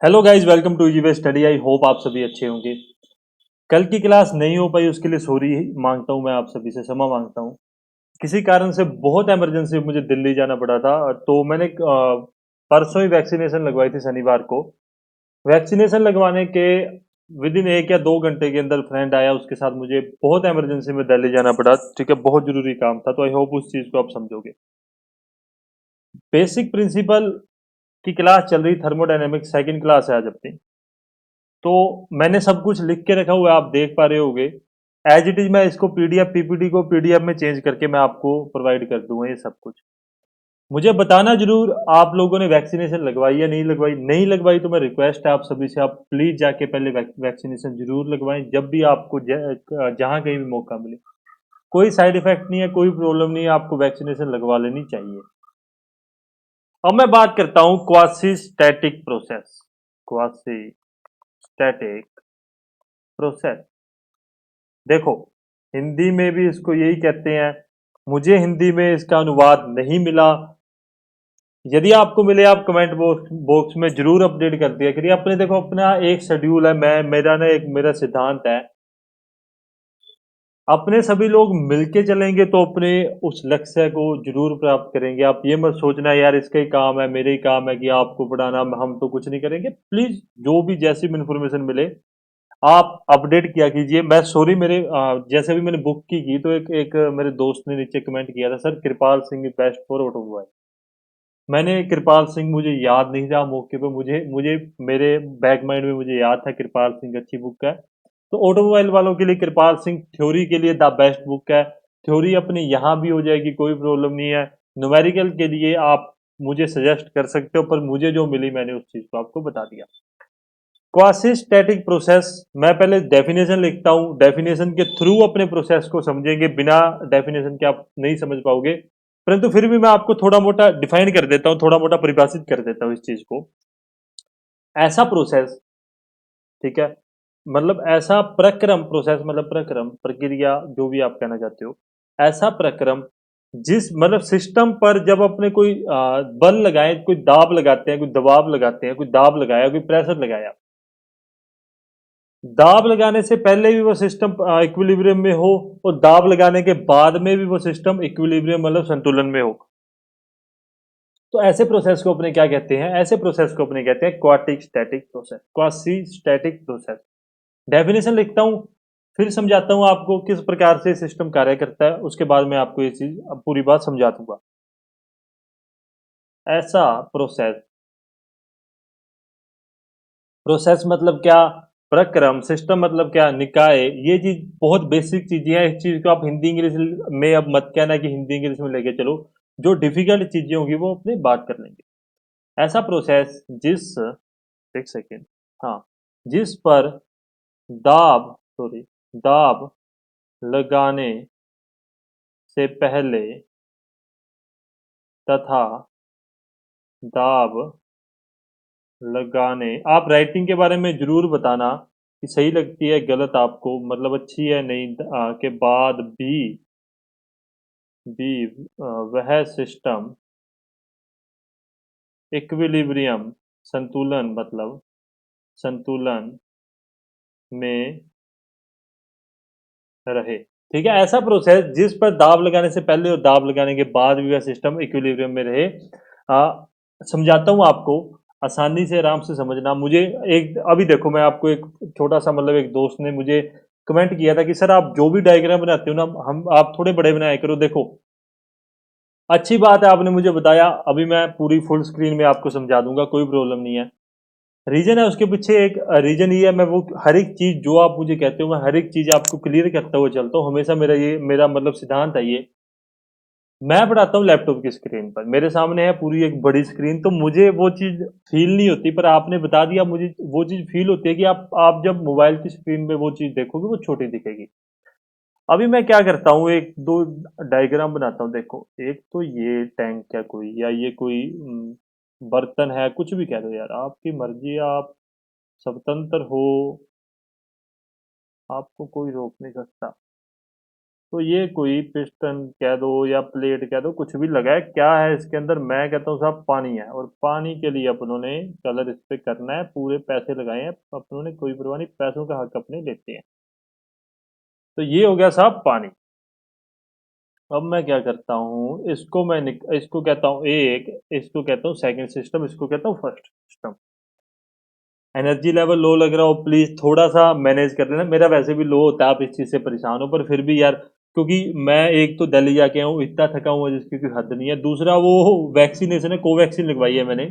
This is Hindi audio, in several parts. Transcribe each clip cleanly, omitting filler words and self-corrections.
हेलो गाइस, वेलकम टू यूवे स्टडी। आई होप आप सभी अच्छे होंगे। कल की क्लास नहीं हो पाई, उसके लिए सॉरी मांगता हूं, मैं आप सभी से क्षमा मांगता हूं। किसी कारण से बहुत इमरजेंसी मुझे दिल्ली जाना पड़ा था, तो मैंने परसों ही वैक्सीनेशन लगवाई थी शनिवार को। वैक्सीनेशन लगवाने के विद इन 1 या 2 घंटे के अंदर फ्रेंड आया, उसके साथ मुझे बहुत इमरजेंसी में दिल्ली जाना पड़ा। ठीक है, बहुत जरूरी काम था, तो आई होप उस चीज को आप समझोगे। बेसिक प्रिंसिपल की क्लास चल रही, थर्मोडायनेमिक्स सेकंड क्लास है आज अपनी। तो मैंने सब कुछ लिख के रखा हुआ है, आप देख पा रहे होगे। एज इट इज मैं इसको पीडीएफ पीपीटी को पीडीएफ में चेंज करके मैं आपको प्रोवाइड कर दूंगा ये सब कुछ। मुझे बताना जरूर, आप लोगों ने वैक्सीनेशन लगवाई या नहीं लगवाई। नहीं लगवाई तो मैं रिक्वेस्ट है आप सभी से, आप प्लीज जाके पहले वैक्सीनेशन जरूर लगवाएं, जब भी आपको जहां कहीं भी मौका मिले। कोई साइड इफेक्ट नहीं है, कोई प्रॉब्लम नहीं है, आपको वैक्सीनेशन लगवा लेनी चाहिए। अब मैं बात करता हूं quasi static process. Quasi static process, देखो, हिंदी में भी इसको यही कहते हैं। मुझे हिंदी में इसका अनुवाद नहीं मिला। यदि आपको मिले, आप कमेंट बॉक्स में जरूर अपडेट कर दिया करिए। अपने देखो, अपना एक शेड्यूल है, मैं मेरा ना एक मेरा सिद्धांत है। अपने सभी लोग मिलके चलेंगे तो अपने उस लक्ष्य को जरूर प्राप्त करेंगे। आप ये मत सोचना यार इसका ही काम है, मेरे ही काम है कि आपको पढ़ाना, हम तो कुछ नहीं करेंगे। प्लीज जो भी जैसी भी इंफॉर्मेशन मिले आप अपडेट किया कीजिए। मैं सॉरी, मेरे जैसे अभी मैंने बुक की तो एक एक मेरे दोस्त ने नीचे कमेंट किया था, sir Kripal Singh is best for automobile. मैंने कृपाल सिंह मुझे याद नहीं था मौके पे, मुझे मुझे मेरे बैक माइंड में मुझे याद था कृपाल सिंह अच्छी बुक है। तो ऑटोमोबाइल वालों के लिए कृपाल सिंह थ्योरी के लिए द बेस्ट बुक है। थ्योरी अपनी यहाँ भी हो जाएगी, कोई प्रॉब्लम नहीं है। न्यूमेरिकल के लिए आप मुझे सजेस्ट कर सकते हो, पर मुझे जो मिली मैंने उस चीज को आपको बता दिया। क्वासी स्टैटिक प्रोसेस, मैं पहले डेफिनेशन लिखता हूं, डेफिनेशन के थ्रू अपने प्रोसेस को समझेंगे, बिना डेफिनेशन के आप नहीं समझ पाओगे। परंतु फिर भी मैं आपको थोड़ा मोटा डिफाइन कर देता हूं, थोड़ा मोटा परिभाषित कर देता हूं इस चीज को। ऐसा प्रोसेस, ठीक है, मतलब ऐसा प्रक्रम, प्रोसेस मतलब प्रक्रम, प्रक्रिया, जो भी आप कहना चाहते हो। ऐसा प्रक्रम जिस मतलब सिस्टम पर जब अपने कोई बल लगाए, कोई दाब लगाते हैं, कोई दबाव लगाते हैं, कोई दाब लगाया, कोई प्रेशर लगाया, दाब लगाने से पहले भी वो सिस्टम इक्विलिब्रियम में हो, और दाब लगाने के बाद में भी वो सिस्टम इक्विलिब्रियम मतलब संतुलन में हो। तो ऐसे प्रोसेस को अपने क्या कहते हैं? ऐसे प्रोसेस को अपने कहते हैं क्वाटिक static process, quasi static process. Definition लिखता हूं, फिर समझाता हूं आपको किस प्रकार से सिस्टम कार्य करता है, उसके बाद मैं आपको ये चीज अब पूरी बात समझा दूंगा। ऐसा प्रोसेस, प्रोसेस मतलब क्या? प्रक्रम, सिस्टम मतलब क्या? निकाय। ये चीज बहुत बेसिक चीजें हैं, इस चीज को आप हिंदी इंग्लिश में अब मत कहना कि हिंदी इंग्लिश में लेके चलो। जो डिफिकल्ट चीजें होंगी वो अपने बात कर लेंगे। ऐसा प्रोसेस जिस, एक सेकेंड, हाँ, जिस पर दाब, सॉरी, दाब लगाने से पहले तथा दाब लगाने, आप राइटिंग के बारे में जरूर बताना कि सही लगती है गलत आपको, मतलब अच्छी है नहीं, के बाद भी वह सिस्टम इक्विलिब्रियम, संतुलन मतलब संतुलन में रहे। ठीक है, ऐसा प्रोसेस जिस पर दाब लगाने से पहले और दाब लगाने के बाद भी वह सिस्टम इक्विलिब्रियम में रहे। समझाता हूँ आपको, आसानी से आराम से समझना। मुझे एक अभी देखो, मैं आपको एक छोटा सा, मतलब एक दोस्त ने मुझे कमेंट किया था कि सर आप जो भी डायग्राम बनाते हो ना, हम आप थोड़े बड़े बनाया करो। देखो, अच्छी बात है आपने मुझे बताया, अभी मैं पूरी फुल स्क्रीन में आपको समझा दूंगा, कोई प्रॉब्लम नहीं है। रीजन है उसके पीछे, एक रीजन ये है, मैं वो हर एक चीज जो आप मुझे कहते हो मैं हर एक चीज आपको क्लियर करता हुआ चलता हूँ हमेशा। मेरा मतलब सिद्धांत है ये। मैं पढ़ाता हूँ लैपटॉप की स्क्रीन पर, मेरे सामने है पूरी एक बड़ी स्क्रीन, तो मुझे वो चीज फील नहीं होती, पर आपने बता दिया मुझे वो चीज फील होती है कि आप जब मोबाइल की स्क्रीन पे वो चीज देखोगे वो छोटी दिखेगी। अभी मैं क्या करता हूँ, एक दो डायग्राम बनाता हूँ। देखो, एक तो ये टैंक है कोई, या ये कोई बर्तन है, कुछ भी कह दो यार, आपकी मर्जी है, आप स्वतंत्र हो, आपको कोई रोक नहीं सकता। तो ये कोई पिस्टन कह दो या प्लेट कह दो, कुछ भी लगा है, क्या है इसके अंदर? मैं कहता हूँ साहब पानी है, और पानी के लिए अपनों ने कलर इस पे करना है, पूरे पैसे लगाए हैं अपनों ने, कोई परवाह नहीं, पैसों का हक अपने लेते हैं। तो ये हो गया साहब पानी। अब मैं क्या करता हूँ, इसको कहता हूँ एक, इसको कहता हूँ सेकंड सिस्टम, इसको कहता हूँ first system. Energy level low लग रहा हो, प्लीज थोड़ा सा मैनेज कर लेना, मेरा वैसे भी लो होता है, आप इस चीज से परेशान हो, पर फिर भी यार, क्योंकि मैं एक तो दिल्ली जाके आया हूँ, इतना थका हुआ जिसकी कोई हद नहीं है, दूसरा वो वैक्सीनेशन है, कोवैक्सीन लगवाई है मैंने,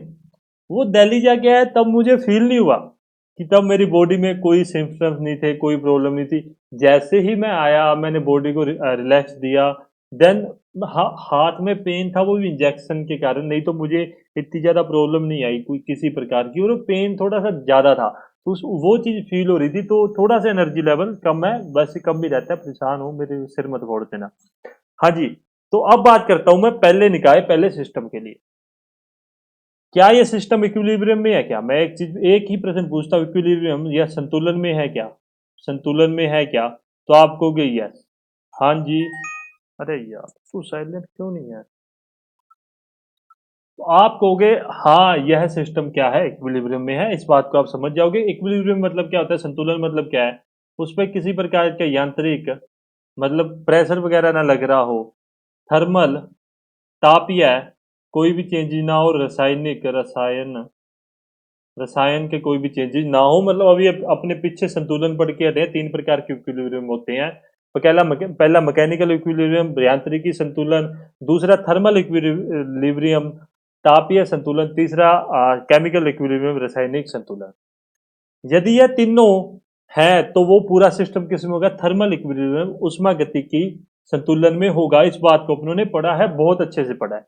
वो दिल्ली जाके आया तब मुझे फील नहीं हुआ कि तब मेरी बॉडी में कोई सिम्टम्स नहीं थे, कोई प्रॉब्लम नहीं थी। जैसे ही मैं आया, मैंने बॉडी को रिलैक्स दिया, देन हाथ में पेन था, वो भी इंजेक्शन के कारण, नहीं तो मुझे इतनी ज्यादा प्रॉब्लम नहीं आई कोई किसी प्रकार की, और वो पेन थोड़ा सा ज्यादा था, तो वो चीज फील हो रही थी, तो थोड़ा सा एनर्जी लेवल कम है, वैसे कम भी रहता है, परेशान हो मेरे सिर मत फोड़ देना। हाँ जी। तो अब बात करता हूं मैं पहले निकाय पहले सिस्टम के लिए। क्या ये सिस्टम इक्विलिब्रियम में है क्या? मैं एक ही प्रश्न पूछता हूँ, इक्विलिब्रियम या संतुलन में है क्या? संतुलन में है क्या? तो आप कहोगे यस। हाँ जी। अरे यार तू साइलेंट क्यों नहीं है? तो आप कहोगे हाँ, यह सिस्टम क्या है, इक्विलिब्रियम में है, इस बात को आप समझ जाओगे। इक्विलिब्रियम मतलब क्या होता है, संतुलन मतलब क्या है? उस पर किसी प्रकार का यांत्रिक, मतलब प्रेशर वगैरह ना लग रहा हो, थर्मल, तापीय, कोई भी चेंजेस ना हो, रासायनिक, रसायन के कोई भी चेंजेस ना हो, मतलब अभी अपने पीछे संतुलन पढ़ के हटे हैं, तीन प्रकार के इक्विलिब्रियम होते हैं। पहला मैकेनिकल इक्विलिब्रियम, यांत्रिकी संतुलन, दूसरा थर्मल इक्विलिब्रियम, तापीय संतुलन, तीसरा केमिकल इक्विलिब्रियम, रासायनिक संतुलन। यदि यह तीनों है तो वो पूरा सिस्टम किस में होगा? थर्मल इक्विलिब्रियम, उष्मागतिकी संतुलन में होगा। इस बात को अपनों ने पढ़ा है, बहुत अच्छे से पढ़ा है।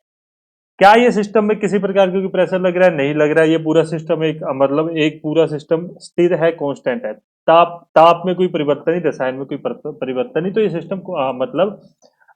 क्या ये सिस्टम में किसी प्रकार का प्रेशर लग रहा है? नहीं लग रहा है। ये पूरा सिस्टम एक, मतलब एक पूरा सिस्टम स्थिर है, कांस्टेंट है। ताप में कोई परिवर्तन नहीं, रसायन में कोई परिवर्तन नहीं, तो ये सिस्टम को मतलब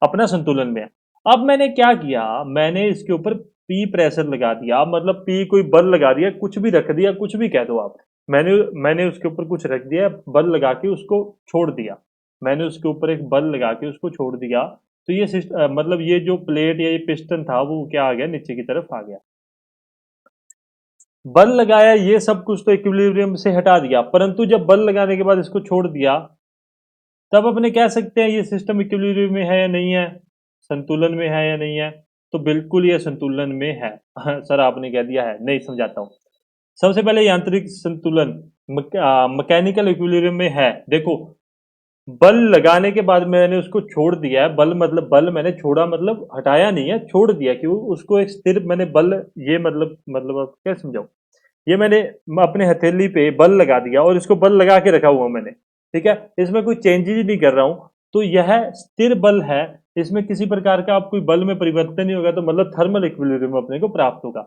अपना संतुलन में है। अब मैंने क्या किया, मैंने इसके ऊपर पी प्रेशर लगा दिया, मतलब पी कोई बल लगा दिया, कुछ भी रख दिया, कुछ भी कह दो आप। मैंने मैंने उसके ऊपर कुछ रख दिया, बल लगा के उसको छोड़ दिया। मैंने उसके ऊपर एक बल लगा के उसको छोड़ दिया, तो ये मतलब ये जो प्लेट या ये पिस्टन था, वो क्या आ गया, नीचे की तरफ आ गया। बल लगाया, ये सब कुछ तो इक्विलिब्रियम से हटा दिया, परंतु जब बल लगाने के बाद इसको छोड़ दिया, तब अपने कह सकते हैं ये सिस्टम इक्विलिब्रियम में है या नहीं है, संतुलन में है या नहीं है? तो बिल्कुल ये संतुलन में है। सर आपने कह दिया है, नहीं समझाता हूं। सबसे पहले यांत्रिक संतुलन, मैकेनिकल इक्विलिब्रियम में है। देखो, बल लगाने के बाद मैंने उसको छोड़ दिया है, बल मतलब बल मैंने छोड़ा, मतलब हटाया नहीं है, छोड़ दिया, कि उसको एक स्थिर मैंने बल, ये मतलब आप क्या समझाऊं, ये मैंने अपने हथेली पे बल लगा दिया, और इसको बल लगा के रखा हुआ मैंने, ठीक है, इसमें कोई चेंजेस नहीं कर रहा हूं, तो यह स्थिर बल है, इसमें किसी प्रकार का आप कोई बल में परिवर्तन नहीं होगा, तो मतलब थर्मल इक्विलिब्रियम अपने को प्राप्त होगा।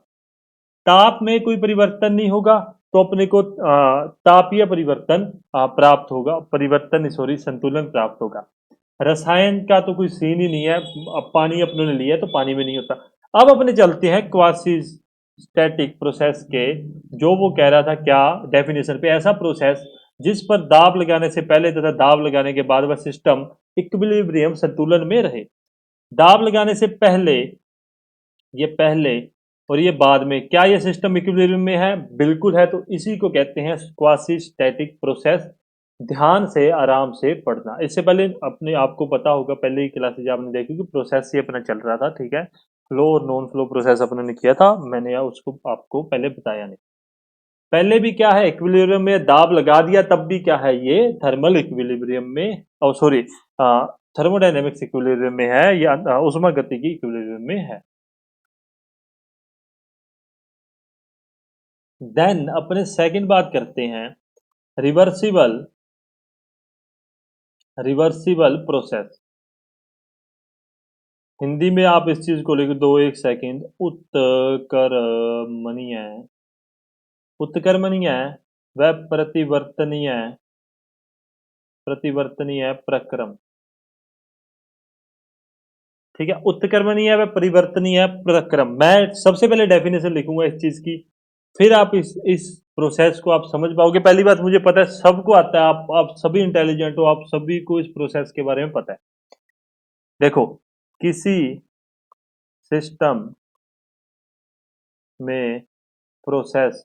ताप में कोई परिवर्तन नहीं होगा, तो अपने को तापीय परिवर्तन प्राप्त होगा, परिवर्तन सॉरी संतुलन प्राप्त होगा। रसायन का तो कोई सीन ही नहीं है, अब पानी अपनों ने लिया तो पानी में नहीं होता। अब अपने चलते हैं क्वासी स्टैटिक प्रोसेस के, जो वो कह रहा था क्या डेफिनेशन पे, ऐसा प्रोसेस जिस पर दाब लगाने से पहले तथा दाब लगाने के बाद वह सिस्टम इक्विलिब्रियम संतुलन में रहे। दाब लगाने से पहले, ये पहले और ये बाद में, क्या ये सिस्टम इक्विलिब्रियम में है? बिल्कुल है। तो इसी को कहते हैं क्वासी स्टैटिक प्रोसेस। ध्यान से आराम से पढ़ना। इससे पहले अपने आपको पता होगा, पहले ही क्लासेज आपने देखी कि प्रोसेस ही अपना चल रहा था, ठीक है, फ्लो और नॉन फ्लो प्रोसेस अपने ने किया था, मैंने उसको आपको पहले बताया नहीं। पहले भी क्या है, इक्विलिब्रियम में दाब लगा दिया, तब भी क्या है, ये थर्मल इक्विलिब्रियम में, और सॉरी थर्मोडायनेमिक्स इक्विलिब्रियम में है, या ऊष्मागतिकी इक्विलिब्रियम में है। देन अपने सेकंड बात करते हैं, रिवर्सिबल, रिवर्सिबल प्रोसेस। हिंदी में आप इस चीज को लिख दो, एक सेकंड, उत्कर्मणीय, उत्कर्मणीय व प्रतिवर्तनीय, प्रतिवर्तनीय प्रक्रम, ठीक है, उत्कर्मणीय व परिवर्तनीय प्रक्रम। मैं सबसे पहले डेफिनेशन लिखूंगा इस चीज की, फिर आप इस प्रोसेस को आप समझ पाओगे। पहली बात, मुझे पता है सबको आता है, आप सभी इंटेलिजेंट हो, आप सभी को इस प्रोसेस के बारे में पता है। देखो, किसी सिस्टम में प्रोसेस,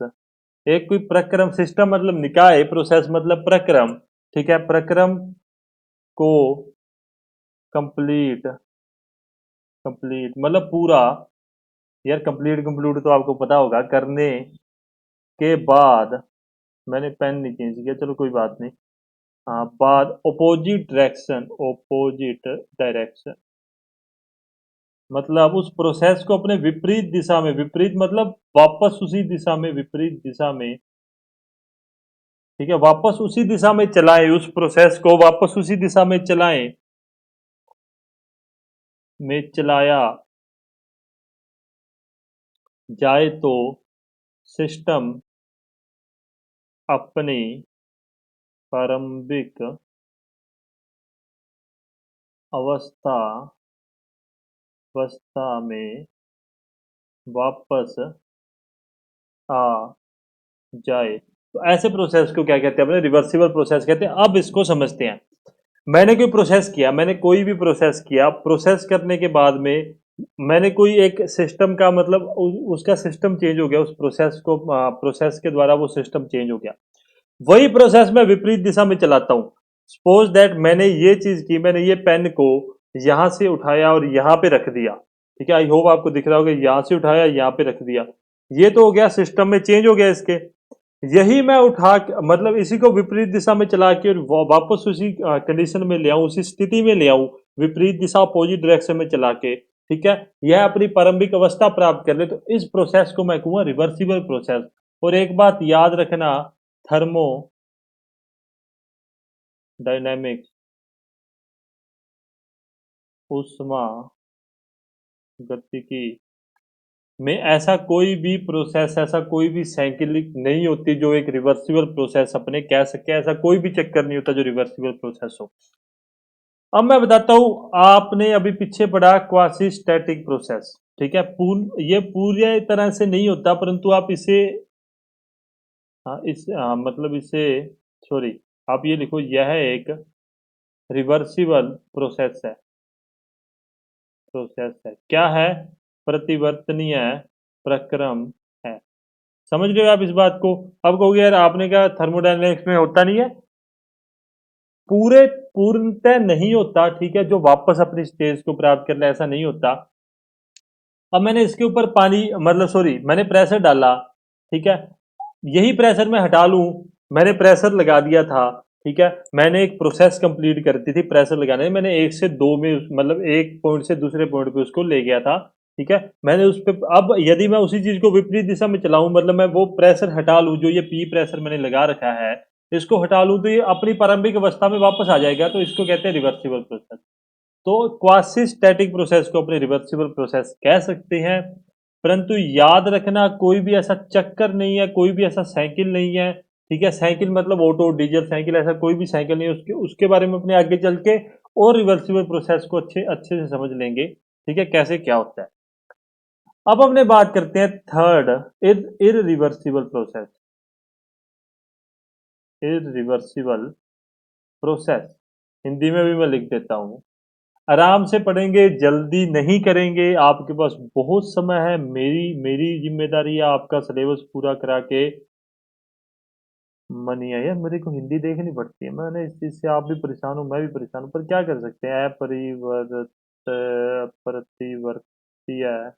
एक कोई प्रक्रम, सिस्टम मतलब निकाय, प्रोसेस मतलब प्रक्रम, ठीक है, प्रक्रम को कंप्लीट, कंप्लीट मतलब पूरा, यार कंप्लीट कंप्लीट तो आपको पता होगा, करने के बाद, मैंने पेन नहीं चेंज किया, चलो कोई बात नहीं। हाँ, बाद अपोजिट डायरेक्शन, अपोजिट डायरेक्शन मतलब उस प्रोसेस को अपने विपरीत दिशा में, विपरीत मतलब वापस उसी दिशा में, विपरीत दिशा में, ठीक है, वापस उसी दिशा में चलाएं, उस प्रोसेस को वापस उसी दिशा में चलाएं, में चलाया जाए तो सिस्टम अपनी प्रारंभिक अवस्था, अवस्था में वापस आ जाए। तो ऐसे प्रोसेस को क्या कहते हैं, अपने रिवर्सिबल प्रोसेस कहते हैं। अब इसको समझते हैं। मैंने कोई प्रोसेस किया, मैंने कोई भी प्रोसेस किया, प्रोसेस करने के बाद में मैंने कोई एक सिस्टम का मतलब उसका सिस्टम चेंज हो गया, उस प्रोसेस को, प्रोसेस के द्वारा वो सिस्टम चेंज हो गया। वही प्रोसेस मैं विपरीत दिशा में चलाता हूं। सपोज दैट मैंने ये चीज की, मैंने ये पेन को यहां से उठाया और यहां पे रख दिया, ठीक है, आई होप आपको दिख रहा होगा, यहां से उठाया यहां पे रख दिया, ये तो हो गया, सिस्टम में चेंज हो गया इसके। यही मैं मतलब इसी को विपरीत दिशा में चला के और वापस उसी कंडीशन में ले आऊं, उसी स्थिति में ले आऊं, विपरीत दिशा अपोजिट डायरेक्शन में चला के, ठीक है, यह अपनी प्रारंभिक अवस्था प्राप्त कर ले, तो इस प्रोसेस को मैं कहूंगा रिवर्सिबल प्रोसेस। और एक बात याद रखना, थर्मो डायनेमिक्स, उष्मा गतिकी में ऐसा कोई भी प्रोसेस, ऐसा कोई भी साइकिलिक नहीं होती जो एक रिवर्सिबल प्रोसेस अपने कह सके, ऐसा कोई भी चक्कर नहीं होता जो रिवर्सिबल प्रोसेस हो। अब मैं बताता हूं, आपने अभी पीछे पढ़ा क्वासी स्टैटिक प्रोसेस, ठीक है, ये पूरी तरह से नहीं होता, परंतु आप इसे, मतलब इसे, सॉरी, आप ये लिखो, यह एक रिवर्सिबल प्रोसेस है, प्रोसेस है, क्या है, प्रतिवर्तनीय प्रक्रम है। समझ रहे हो आप इस बात को? अब कहोगे यार आपने कहा थर्मोडायनेमिक्स में होता नहीं है, पूरे पूर्णतः नहीं होता, ठीक है, जो वापस अपनी स्टेज को प्राप्त कर ले, ऐसा नहीं होता। अब मैंने इसके ऊपर पानी, मतलब सॉरी, मैंने प्रेशर डाला, ठीक है, यही प्रेशर मैं हटा लूं, मैंने प्रेशर लगा दिया था, ठीक है, मैंने एक प्रोसेस कंप्लीट कर दी थी प्रेशर लगाने में, मैंने एक से दो में मतलब एक पॉइंट से दूसरे पॉइंट पे उसको ले गया था, ठीक है, मैंने उस पे, अब यदि मैं उसी चीज को विपरीत दिशा में चलाऊं, मतलब मैं वो प्रेशर हटा लूं, जो ये पी प्रेशर मैंने लगा रखा है, इसको हटा लूं, तो ये अपनी प्रारंभिक अवस्था में वापस आ जाएगा, तो इसको कहते हैं रिवर्सिबल प्रोसेस। तो क्वासी स्टैटिक प्रोसेस को अपने रिवर्सिबल प्रोसेस कह सकते हैं। परंतु याद रखना, कोई भी ऐसा चक्कर नहीं है, कोई भी ऐसा साइकिल नहीं है, ठीक है, साइकिल मतलब ऑटो डीजल साइकिल, ऐसा कोई भी साइकिल नहीं है, उसके उसके बारे में अपने आगे चल के और रिवर्सिबल प्रोसेस को अच्छे अच्छे से समझ लेंगे, ठीक है, कैसे क्या होता है। अब हमने बात करते हैं third, irreversible process, irreversible process, Hindi में भी मैं लिख देता हूं, आराम से पढ़ेंगे, जल्दी नहीं करेंगे, आपके पास बहुत समय है, मेरी मेरी जिम्मेदारी है आपका सिलेबस पूरा करा के मनी है। यार मेरे को हिंदी देखनी पड़ती है, मैंने इस चीज से, आप भी परेशान हो, मैं भी परेशान हूँ, पर क्या कर सकते हैं, प्रतिवर्तीय,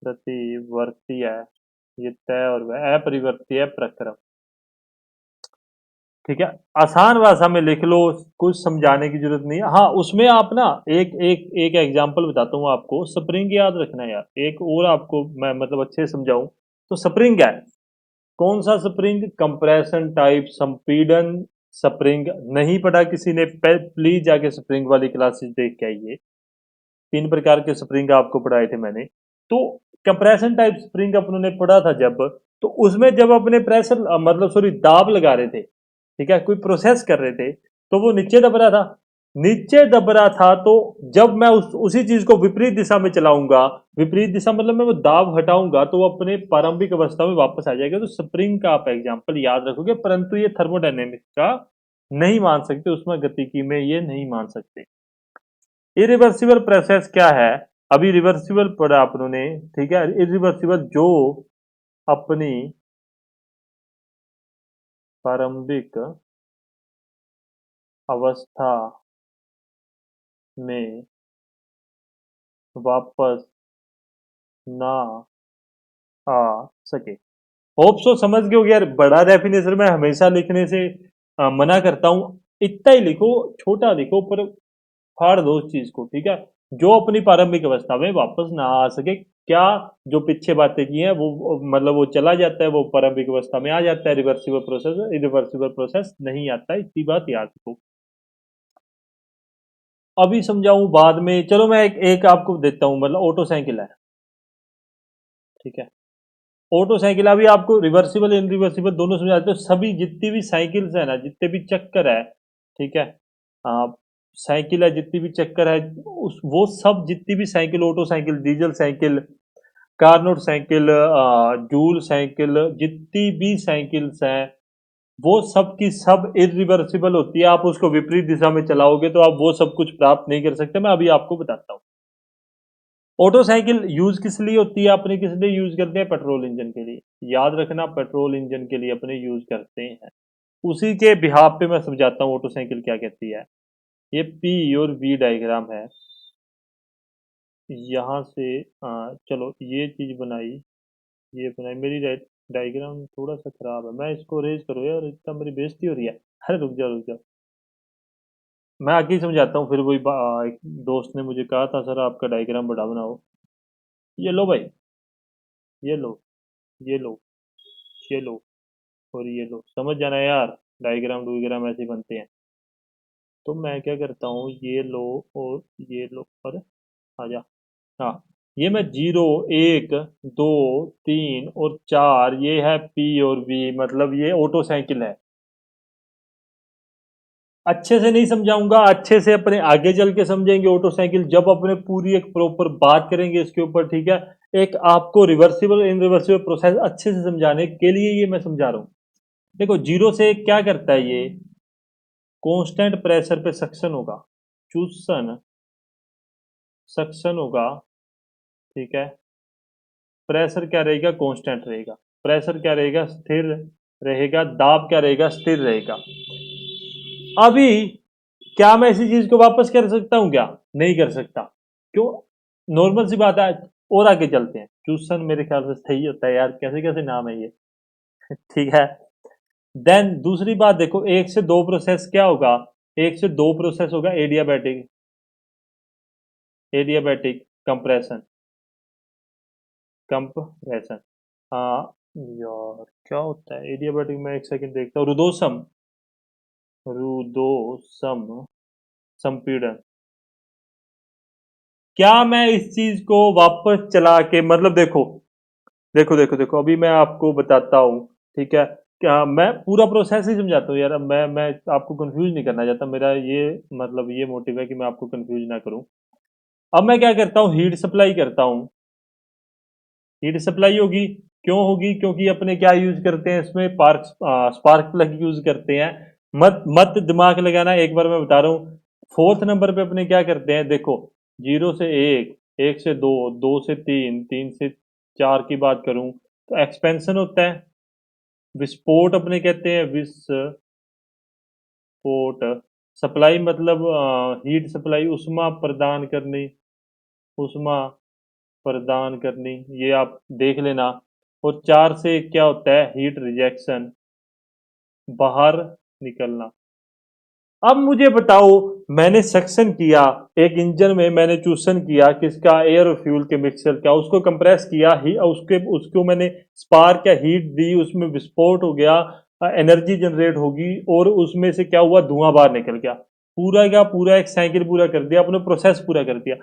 प्रतिवर्तीय, ये तय और अपरिवर्तीय प्रक्रम, ठीक है, आसान भाषा में लिख लो, कुछ समझाने की जरूरत नहीं है। हाँ, उसमें आप ना एक एक एक एग्जांपल बताता हूँ आपको, स्प्रिंग याद रखना यार, एक और आपको मैं मतलब अच्छे से समझाऊं, तो स्प्रिंग है, कौन सा स्प्रिंग, कंप्रेशन टाइप संपीड़न स्प्रिंग, नहीं पढ़ा किसी ने, प्लीज जाके स्प्रिंग वाली क्लासेस देख के आइए, 3 प्रकार के स्प्रिंग आपको पढ़ाए थे मैंने। तो कंप्रेशन टाइप स्प्रिंग अपनों ने पढ़ा था जब, तो उसमें जब अपने प्रेशर मतलब सॉरी दाब लगा रहे थे, ठीक है, कोई प्रोसेस कर रहे थे, तो वो नीचे दब रहा था, नीचे दब रहा था, तो जब मैं उसी चीज को विपरीत दिशा में चलाऊंगा, विपरीत दिशा मतलब मैं वो दाब हटाऊंगा, तो वो अपने प्रारंभिक अवस्था में वापस आ जाएगा। तो स्प्रिंग का आप एग्जांपल याद रखोगे, परंतु ये थर्मोडायनेमिक्स का नहीं मान सकते, उसमें गतिकी में ये नहीं मान सकते। इरिवर्सिबल प्रोसेस क्या है? अभी रिवर्सिबल पढ़ा आप लोगों ने, ठीक है। इरिवर्सिबल जो अपनी प्रारंभिक अवस्था में वापस ना आ सके। होप सो समझ गए हो कि यार, बड़ा डेफिनेशन मैं हमेशा लिखने से मना करता हूं। इतना ही लिखो, छोटा लिखो, पर फाड़ दो उस चीज को, ठीक है। जो अपनी प्रारंभिक अवस्था में वापस ना आ सके, क्या जो पीछे बातें की हैं मतलब वो चला जाता है, वो प्रारंभिक अवस्था में आ जाता है। रिवर्सिबल प्रोसेस, इरिवर्सिबल प्रोसेस नहीं आता है, इतनी बात याद रखो। अभी समझाऊं बाद में, चलो मैं एक आपको देता हूं, मतलब ऑटो साइकिल है, ठीक है। ऑटो साइकिल, अभी आपको रिवर्सिबल इनरिवर्सिबल दोनों समझाते हो। सभी जितनी भी साइकिल्स है ना, जितने भी चक्कर है, ठीक है, आ, साइकिल है, जितनी भी चक्कर है, वो सब जितनी भी cycle, auto cycle, diesel cycle, Carnot cycle, joule cycle, जितनी भी साइकिल्स हैं, वो सब की सब इरिवर्सिबल होती है। आप उसको विपरीत दिशा में चलाओगे तो आप वो सब कुछ प्राप्त नहीं कर सकते। मैं अभी आपको बताता हूँ। ऑटो साइकिल यूज किस लिए होती है? अपने किस लिए यूज करते हैं? पेट्रोल इंजन के लिए। याद रखना, पेट्रोल इंजन के लिए अपने यूज करते हैं। उसी के बिहाफ पे मैं समझाता हूँ ऑटो साइकिल क्या कहती है। ये पी और वी डायग्राम है। यहाँ से चलो ये चीज बनाई, ये बनाई, मेरी डायग्राम थोड़ा सा खराब है, मैं इसको रेज करो यार, इतना मेरी बेइज्जती हो रही है। अरे रुक जाओ रुक जाओ, मैं आगे ही समझाता हूँ। फिर वही एक दोस्त ने मुझे कहा था, सर आपका डायग्राम बड़ा बनाओ। ये लो भाई, ये लो, ये लो, ये लो, और ये लो, समझ जाना यार। डायग्राम डूइग्राम ऐसे ही बनते हैं। तो मैं क्या करता हूँ, ये लो और ये लो, और आजा। हाँ, ये मैं 0, 1, 2, 3 और 4, ये है पी और वी, मतलब ये ऑटो साइकिल है। अच्छे से नहीं समझाऊंगा, अच्छे से अपने आगे चल के समझेंगे ऑटो साइकिल, जब अपने पूरी एक प्रॉपर बात करेंगे इसके ऊपर, ठीक है। एक आपको रिवर्सिबल इनरिवर्सिबल प्रोसेस अच्छे से समझाने के लिए ये मैं समझा रहा हूँ। देखो, 0 से क्या करता है ये? कांस्टेंट प्रेशर पे सक्शन होगा, चूसन सक्शन होगा, ठीक है। प्रेशर क्या रहेगा? कांस्टेंट रहेगा। प्रेशर क्या रहेगा? स्थिर रहेगा। दाब क्या रहेगा? स्थिर रहेगा। अभी क्या मैं इसी चीज को वापस कर सकता हूं क्या? नहीं कर सकता। क्यों? नॉर्मल सी बात है। और आगे चलते हैं। चूसन मेरे ख्याल से सही होता है यार, कैसे कैसे नाम है ये। ठीक है। देन दूसरी बात देखो, एक से दो प्रोसेस क्या होगा? एक से दो प्रोसेस होगा एडियाबैटिक, एडियाबैटिक कंप्रेशन, कंप्रेशन। हाँ यार, क्या होता है एडियाबैटिक में? एक सेकंड देखता हूँ। रुदोसम, रुदोसम संपीड़न। क्या मैं इस चीज को वापस चला के, मतलब देखो, देखो देखो देखो, अभी मैं आपको बताता हूँ, ठीक है। क्या मैं पूरा प्रोसेस ही समझाता हूँ यार। मैं आपको कंफ्यूज नहीं करना चाहता, मेरा ये मतलब ये मोटिव है कि मैं आपको कंफ्यूज ना करूँ। अब मैं क्या करता हूँ, हीट सप्लाई करता हूँ। हीट सप्लाई होगी, क्यों होगी? क्योंकि अपने क्या यूज करते हैं इसमें? स्पार्क प्लग यूज करते हैं। मत मत दिमाग लगाना, एक बार मैं बता रहा हूँ। फोर्थ नंबर पे अपने क्या करते हैं, देखो, 0 से 1, 1 से 2, 2 से 3, 3 से 4 की बात करूं तो एक्सपेंशन होता है। विस्फोट अपने कहते हैं, विस्फोट। सप्लाई मतलब हीट सप्लाई, उष्मा प्रदान करनी, उष्मा प्रदान करनी, ये आप देख लेना। और 4 से क्या होता है? हीट रिजेक्शन, बाहर निकलना। अब मुझे बताओ, मैंने सक्शन किया एक इंजन में, मैंने चूसन किया किसका? एयर और फ्यूल के मिक्सचर का, उसको कंप्रेस किया ही, उसके उसको मैंने स्पार्क या हीट दी, उसमें विस्फोट हो गया, एनर्जी जनरेट होगी, और उसमें से क्या हुआ? धुआं बाहर निकल गया। पूरा का पूरा एक साइकिल पूरा कर दिया, अपने प्रोसेस पूरा कर दिया।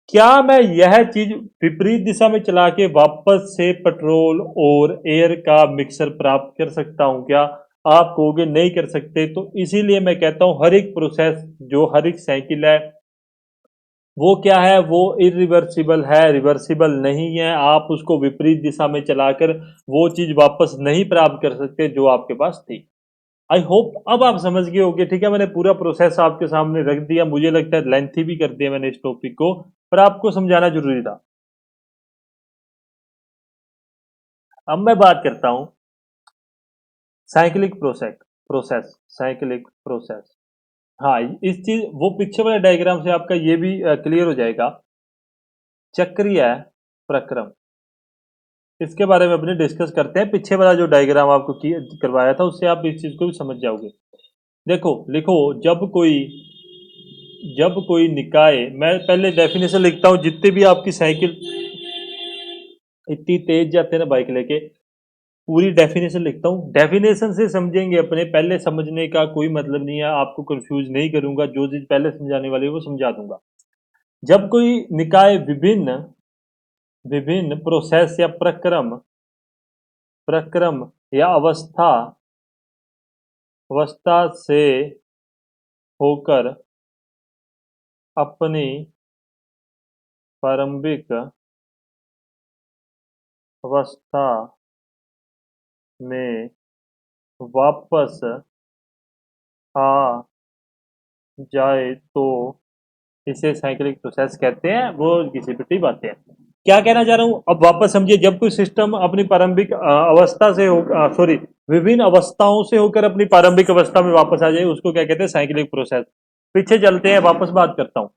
क्या मैं यह चीज विपरीत दिशा में चला के वापस से पेट्रोल और एयर का मिक्सर प्राप्त कर सकता हूं क्या? आप कहोगे नहीं कर सकते। तो इसीलिए मैं कहता हूं, हर एक प्रोसेस, जो हर एक साइकिल है, वो क्या है? वो इरिवर्सिबल है, रिवर्सिबल नहीं है। आप उसको विपरीत दिशा में चलाकर वो चीज वापस नहीं प्राप्त कर सकते जो आपके पास थी। आई होप अब आप समझ गए होगे। ठीक है, मैंने पूरा प्रोसेस आपके सामने रख दिया, मुझे लगता है लेंथी भी कर दिया मैंने इस टॉपिक को, पर आपको समझाना जरूरी था। अब मैं बात करता हूं cyclic process process cyclic process. हाँ, इस चीज वो पीछे वाले डायग्राम से आपका ये भी क्लियर हो जाएगा। चक्रीय प्रक्रम, इसके बारे में अपने डिस्कस करते हैं। पीछे वाला जो डायग्राम आपको करवाया था उससे आप इस चीज को भी समझ जाओगे। देखो लिखो, जब कोई निकाय, मैं पहले डेफिनेशन लिखता हूं, जितने भी आपकी साइकिल इतनी तेज जाते हैं ना बाइक लेके, पूरी डेफिनेशन लिखता हूं, डेफिनेशन से समझेंगे अपने। पहले समझने का कोई मतलब नहीं है, आपको कंफ्यूज नहीं करूंगा, जो चीज पहले समझाने वाली है वो समझा दूंगा। जब कोई निकाय विभिन्न विभिन्न प्रोसेस या प्रक्रम प्रक्रम या अवस्था से होकर अपनी प्रारंभिक अवस्था में वापस आ जाए तो इसे साइक्लिक प्रोसेस कहते हैं। वो किसी पिटी बातें हैं। क्या कहना चाह रहा हूं, अब वापस समझिए। जब कोई सिस्टम अपनी प्रारंभिक अवस्था से हो, सॉरी, विभिन्न अवस्थाओं से होकर अपनी प्रारंभिक अवस्था में वापस आ जाए, उसको क्या कहते हैं, साइक्लिक प्रोसेस। पीछे चलते हैं, वापस बात करता हूं।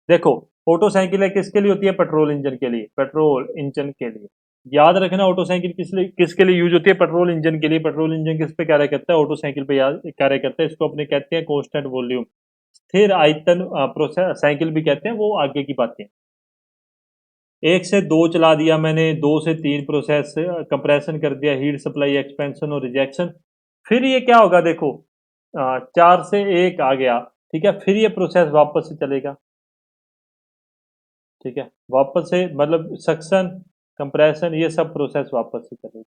देखो, ऑटो साइकिल है किसके लिए होती है, पेट्रोल इंजन के लिए, पेट्रोल इंजन के लिए। याद रखना, ऑटो साइकिल किसके लिए यूज होती है, पेट्रोल इंजन के लिए। पेट्रोल इंजन किस पे कार्य करता है, ऑटो साइकिल पे कार्य करता है। इसको अपने कहते हैं कांस्टेंट वॉल्यूम, स्थिर आयतन प्रोसेस साइकिल भी कहते हैं, वो आगे की बातें। एक से दो चला दिया मैंने, दो से तीन प्रोसेस कंप्रेशन कर दिया, हीट सप्लाई, एक्सपेंशन और रिजेक्शन। फिर ये क्या होगा, देखो, चार से एक आ गया। ठीक है, फिर ये प्रोसेस वापस से चलेगा। ठीक है, वापस से मतलब सक्शन, कंप्रेशन, ये सब प्रोसेस वापस से चलेगा।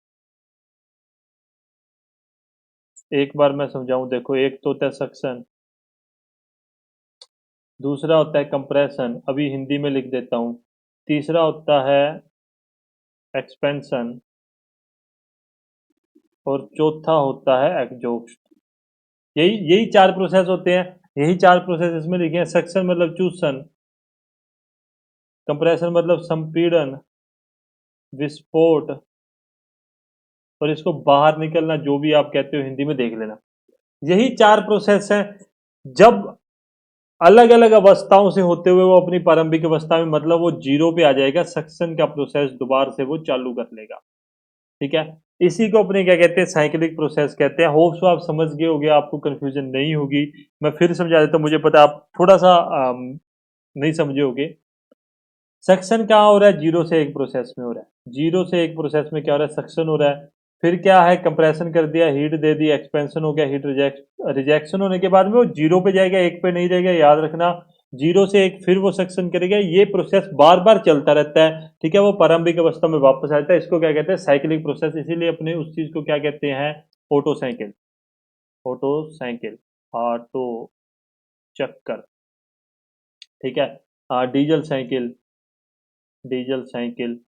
एक बार मैं समझाऊं, देखो, एक तो होता है सक्शन, दूसरा होता है कंप्रेशन, अभी हिंदी में लिख देता हूं, तीसरा होता है एक्सपेंशन, और चौथा होता है एग्जॉस्ट। यही यही चार प्रोसेस होते हैं। यही चार प्रोसेस इसमें लिखे हैं। सक्शन मतलब चूसन, कंप्रेशन मतलब संपीड़न, विस्फोट, और इसको बाहर निकलना, जो भी आप कहते हो हिंदी में देख लेना। यही चार प्रोसेस हैं। जब अलग अलग अवस्थाओं से होते हुए वो अपनी प्रारंभिक अवस्था में, मतलब वो जीरो पे आ जाएगा, सक्शन का प्रोसेस दोबारा से वो चालू कर लेगा। ठीक है, इसी को अपने क्या कहते हैं, साइक्लिक प्रोसेस कहते हैं। होप सो आप समझ गए होंगे, आपको कंफ्यूजन नहीं होगी। मैं फिर समझा देता हूं, मुझे पता आप थोड़ा सा नहीं समझे होगे। सक्शन कहाँ हो रहा है, जीरो से एक प्रोसेस में हो रहा है। जीरो से एक प्रोसेस में क्या हो रहा है, सक्शन हो रहा है। फिर क्या है, कंप्रेशन कर दिया, हीट दे दी, एक्सपेंशन हो गया, हीट रिजेक्शन होने के बाद में वो जीरो पे जाएगा, एक पे नहीं रहेगा, याद रखना। जीरो से एक फिर वो सक्शन करेगा, ये प्रोसेस बार बार चलता रहता है। ठीक है, वो प्रारंभिक अवस्था में वापस आता है। इसको क्या कहते हैं, साइक्लिक प्रोसेस। इसीलिए अपने उस चीज को क्या कहते हैं, auto cycle. Auto cycle, auto चक्कर। ठीक है, diesel cycle, diesel cycle,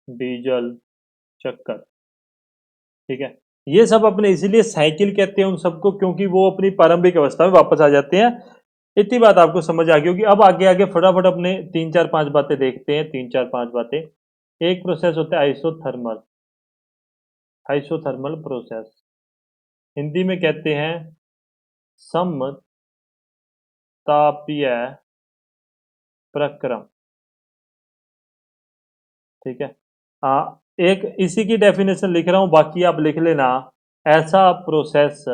diesel चक्कर। ठीक है, ये सब अपने इसीलिए साइकिल कहते हैं उन सबको, क्योंकि वो अपनी प्रारंभिक अवस्था में वापस आ जाते हैं। इतनी बात आपको समझ आ गई होगी। अब आगे आगे फटाफट अपने तीन चार पांच बातें देखते हैं, तीन चार पांच बातें। एक प्रोसेस होता है आइसोथर्मल, आइसोथर्मल प्रोसेस, हिंदी में कहते हैं समतापीय प्रक्रम। ठीक है, एक इसी की डेफिनेशन लिख रहा हूं, बाकी आप लिख लेना। ऐसा प्रोसेस,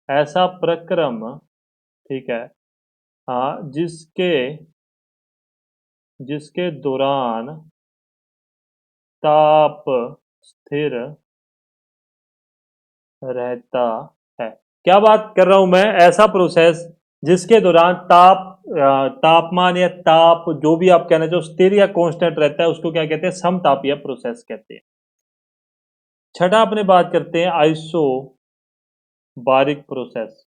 ऐसा प्रक्रम, ठीक है, जिसके जिसके दौरान ताप स्थिर रहता है। क्या बात कर रहा हूं मैं, ऐसा प्रोसेस जिसके दौरान तापमान या ताप, जो भी आप कहना चाहो, स्थिर या कांस्टेंट रहता है, उसको क्या कहते हैं, समतापीय प्रोसेस कहते हैं। छठा अपने बात करते हैं आइसो बारिक प्रोसेस,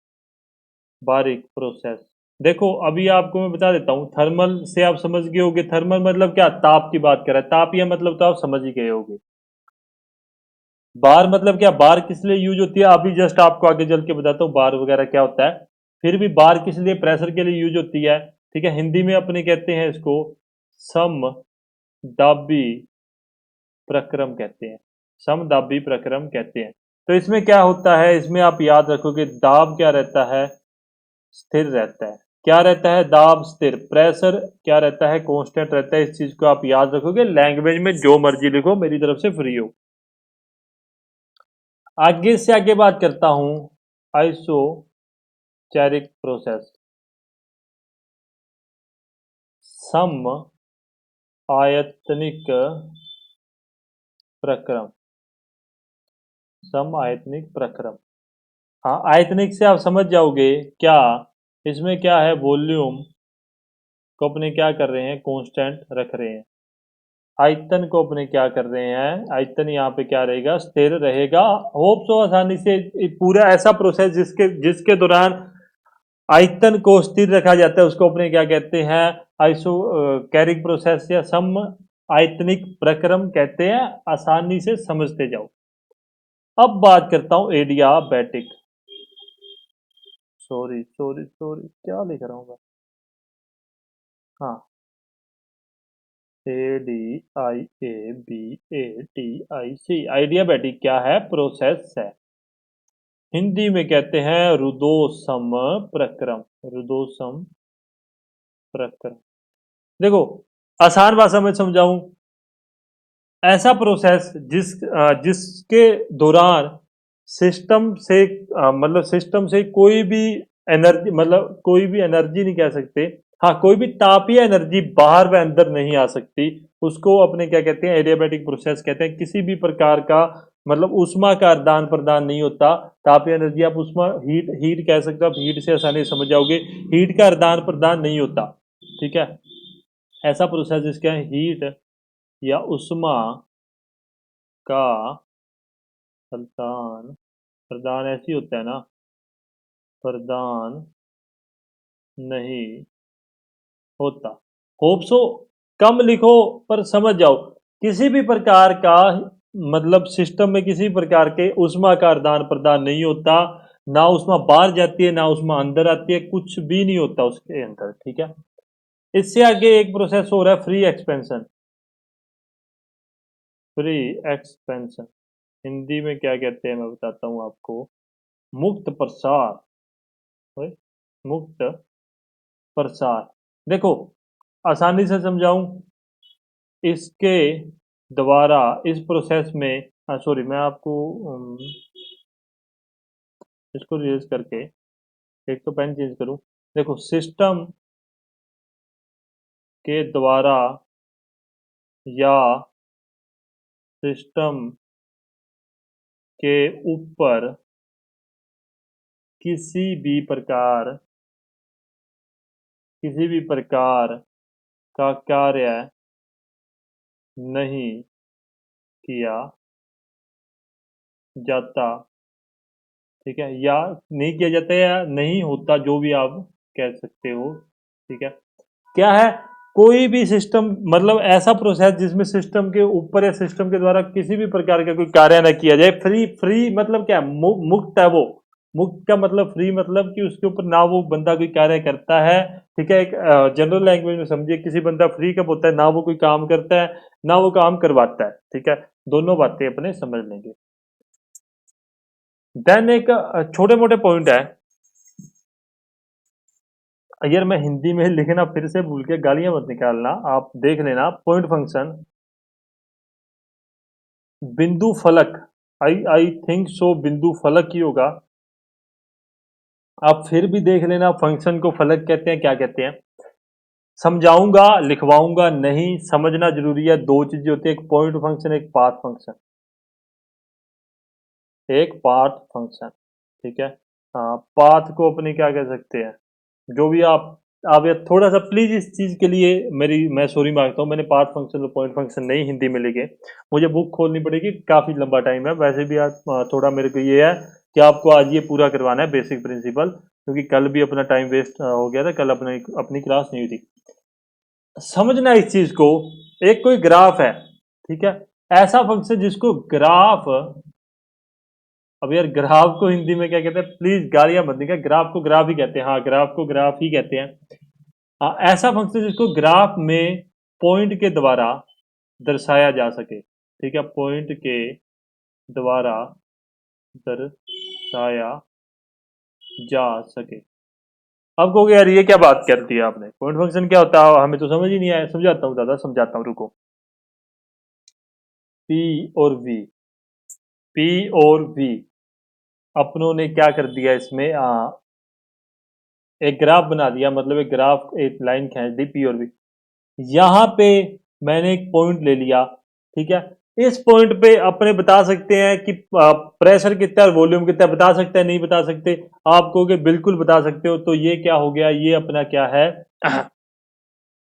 बारिक प्रोसेस। देखो, अभी आपको मैं बता देता हूं, थर्मल से आप समझ गए होगे। थर्मल मतलब क्या, ताप की बात कर रहा है, ताप या मतलब तो आप समझ ही गए होगे। बार मतलब क्या, बार किस लिए यूज होती है, अभी जस्ट आपको आगे चल के बताता हूँ बार वगैरह क्या होता है। फिर भी बार किस लिए, प्रेशर के लिए यूज होती है, ठीक है। हिंदी में अपने कहते हैं इसको समदाबी प्रक्रम कहते हैं, समदाबी प्रक्रम कहते हैं। तो इसमें क्या होता है, इसमें आप याद रखोगे दाब क्या रहता है, स्थिर रहता है। क्या रहता है, दाब स्थिर, प्रेशर क्या रहता है, कांस्टेंट रहता है। इस चीज को आप याद रखोगे, लैंग्वेज में जो मर्जी लिखो, मेरी तरफ से फ्री हो। आगे से आगे बात करता हूं, आइसोचैरिक प्रोसेस, सम आयतनिक प्रक्रम, सम आयतनिक प्रक्रम। हाँ, आयतनिक से आप समझ जाओगे क्या, इसमें क्या है, वॉल्यूम को अपने क्या कर रहे हैं, कांस्टेंट रख रहे हैं। आयतन को अपने क्या कर रहे हैं, आयतन यहाँ पे क्या रहेगा, स्थिर रहेगा। होप सो आसानी से पूरा ऐसा प्रोसेस जिसके जिसके दौरान आयतन को स्थिर रखा जाता है उसको अपने क्या कहते हैं, आइसो कैरिक प्रोसेस या सम आयतनिक प्रक्रम कहते हैं। आसानी से समझते जाओ। अब बात करता हूं एडियाबैटिक, सॉरी सॉरी सॉरी क्या लिख रहा हूं मैं, हाँ, ADIABATIC, आइडियाबैटिक क्या है, प्रोसेस है। हिंदी में कहते हैं रुदोसम प्रक्रम, रुदोसम प्रक्रम। देखो, आसान भाषा में समझाऊं, ऐसा प्रोसेस जिसके दौरान सिस्टम से मतलब सिस्टम से कोई भी एनर्जी, मतलब कोई भी एनर्जी नहीं कह सकते, हाँ कोई भी तापीय एनर्जी बाहर व अंदर नहीं आ सकती, उसको अपने क्या कहते हैं, एडियाबैटिक प्रोसेस कहते हैं। किसी भी प्रकार का मतलब ऊष्मा का आदान प्रदान नहीं होता, तापीय एनर्जी आप ऊष्मा, हीट हीट कह सकते हो, आप हीट से आसानी से समझ जाओगे, हीट का आदान प्रदान नहीं होता, ठीक है। ऐसा प्रोसेस जिसका हीट या ऊष्मा का प्रदान, प्रदान ऐसी होता है ना, प्रदान नहीं होता। होप सो कम लिखो पर समझ जाओ, किसी भी प्रकार का मतलब सिस्टम में किसी प्रकार के ऊष्मा का आदान प्रदान नहीं होता, ना ऊष्मा बाहर जाती है ना ऊष्मा अंदर आती है, कुछ भी नहीं होता उसके अंदर, ठीक है। इससे आगे एक प्रोसेस हो रहा है free expansion, free expansion Hindi में क्या कहते हैं मैं बताता हूं आपको, मुक्त प्रसार, ओए, मुक्त प्रसार। देखो, आसानी से समझाऊं, इसके द्वारा इस प्रोसेस में, सॉरी मैं आपको इसको रिलीज करके एक तो पेन चेंज करूं। देखो, सिस्टम के द्वारा या सिस्टम के ऊपर किसी भी प्रकार, किसी भी प्रकार का कार्य नहीं किया जाता, ठीक है, या नहीं किया जाता या नहीं होता, जो भी आप कह सकते हो, ठीक है। क्या है, कोई भी सिस्टम मतलब ऐसा प्रोसेस जिसमें सिस्टम के ऊपर या सिस्टम के द्वारा किसी भी प्रकार का कोई कार्य ना किया जाए। फ्री, फ्री मतलब क्या, मुक्त है वो। मुक्त का मतलब फ्री मतलब कि उसके ऊपर ना वो बंदा कोई कार्य करता है, ठीक है। एक जनरल लैंग्वेज में समझिए, किसी बंदा फ्री कब होता है, ना वो कोई काम करता है ना वो काम करवाता है, ठीक है। दोनों बातें अपने समझ लेंगे। देन एक छोटे मोटे पॉइंट है, अगर मैं हिंदी में लिखना फिर से भूल के गालियां मत निकालना, आप देख लेना। पॉइंट फंक्शन, बिंदु फलक, आई आई थिंक सो बिंदु फलक ही होगा। आप फिर भी देख लेना, फंक्शन को फलक कहते हैं, क्या कहते हैं। समझाऊंगा लिखवाऊंगा नहीं, समझना जरूरी है। दो चीजें होती है, एक पॉइंट फंक्शन, एक पाथ फंक्शन, एक पाथ फंक्शन, ठीक है। हाँ, पाथ को अपने क्या कह सकते हैं, जो भी आप ये थोड़ा सा प्लीज इस चीज के लिए मेरी मैं सॉरी मांगता हूँ, मैंने पाथ फंक्शन और पॉइंट फंक्शन नहीं हिंदी में लिखे, मुझे बुक खोलनी पड़ेगी, काफी लंबा टाइम है। वैसे भी आज थोड़ा मेरे को ये है कि आपको आज ये पूरा करवाना है बेसिक प्रिंसिपल, क्योंकि कल भी अपना टाइम वेस्ट हो गया था, कल अपनी अपनी क्लास नहीं हुई थी। समझना इस चीज को, एक कोई ग्राफ है, ठीक है, ऐसा फंक्शन जिसको ग्राफ अब यार ग्राफ को हिंदी में क्या कहते हैं, प्लीज गालियां मत देगा, ग्राफ को ग्राफ ही कहते हैं, हाँ ग्राफ को ग्राफ ही कहते हैं। ऐसा फंक्शन जिसको ग्राफ में पॉइंट के द्वारा दर्शाया जा सके, ठीक है, पॉइंट के द्वारा दर्शाया जा सके। अब कहोगे यार ये क्या बात कर दी आपने, पॉइंट फंक्शन क्या होता है, हमें तो समझ ही नहीं आया। समझाता हूँ दादा, समझाता हूँ, रुको। पी और वी, पी और वी अपनों ने क्या कर दिया इसमें, एक ग्राफ बना दिया, मतलब एक ग्राफ, एक लाइन खींच दी पी और वी। यहां पे मैंने एक पॉइंट ले लिया, ठीक है। इस पॉइंट पे अपने बता सकते हैं कि प्रेशर कितना है और वॉल्यूम कितना है, बता सकते हैं नहीं बता सकते? आप कहोगे बिल्कुल बता सकते हो। तो ये क्या हो गया, ये अपना क्या है,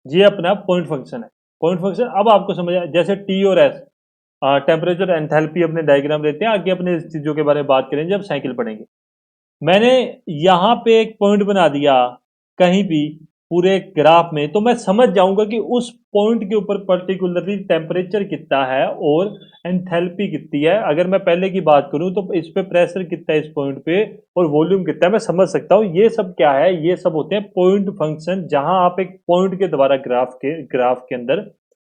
ये अपना पॉइंट फंक्शन है। पॉइंट फंक्शन अब आपको समझ आया, जैसे टी और एस, टेम्परेचर एंथैल्पी अपने डायग्राम लेते हैं, आगे अपने इस चीजों के बारे में बात करेंगे जब साइकिल पढ़ेंगे। मैंने यहां पे एक पॉइंट बना दिया कहीं भी पूरे ग्राफ में, तो मैं समझ जाऊंगा कि उस पॉइंट के ऊपर पर्टिकुलरली टेम्परेचर कितना है और एंथैल्पी कितनी है। अगर मैं पहले की बात करूं तो इस पे प्रेशर कितना है इस पॉइंट पे, और वॉल्यूम कितना है, मैं समझ सकता हूं। ये सब क्या है, ये सब होते हैं पॉइंट फंक्शन, जहां आप एक पॉइंट के द्वारा ग्राफ के अंदर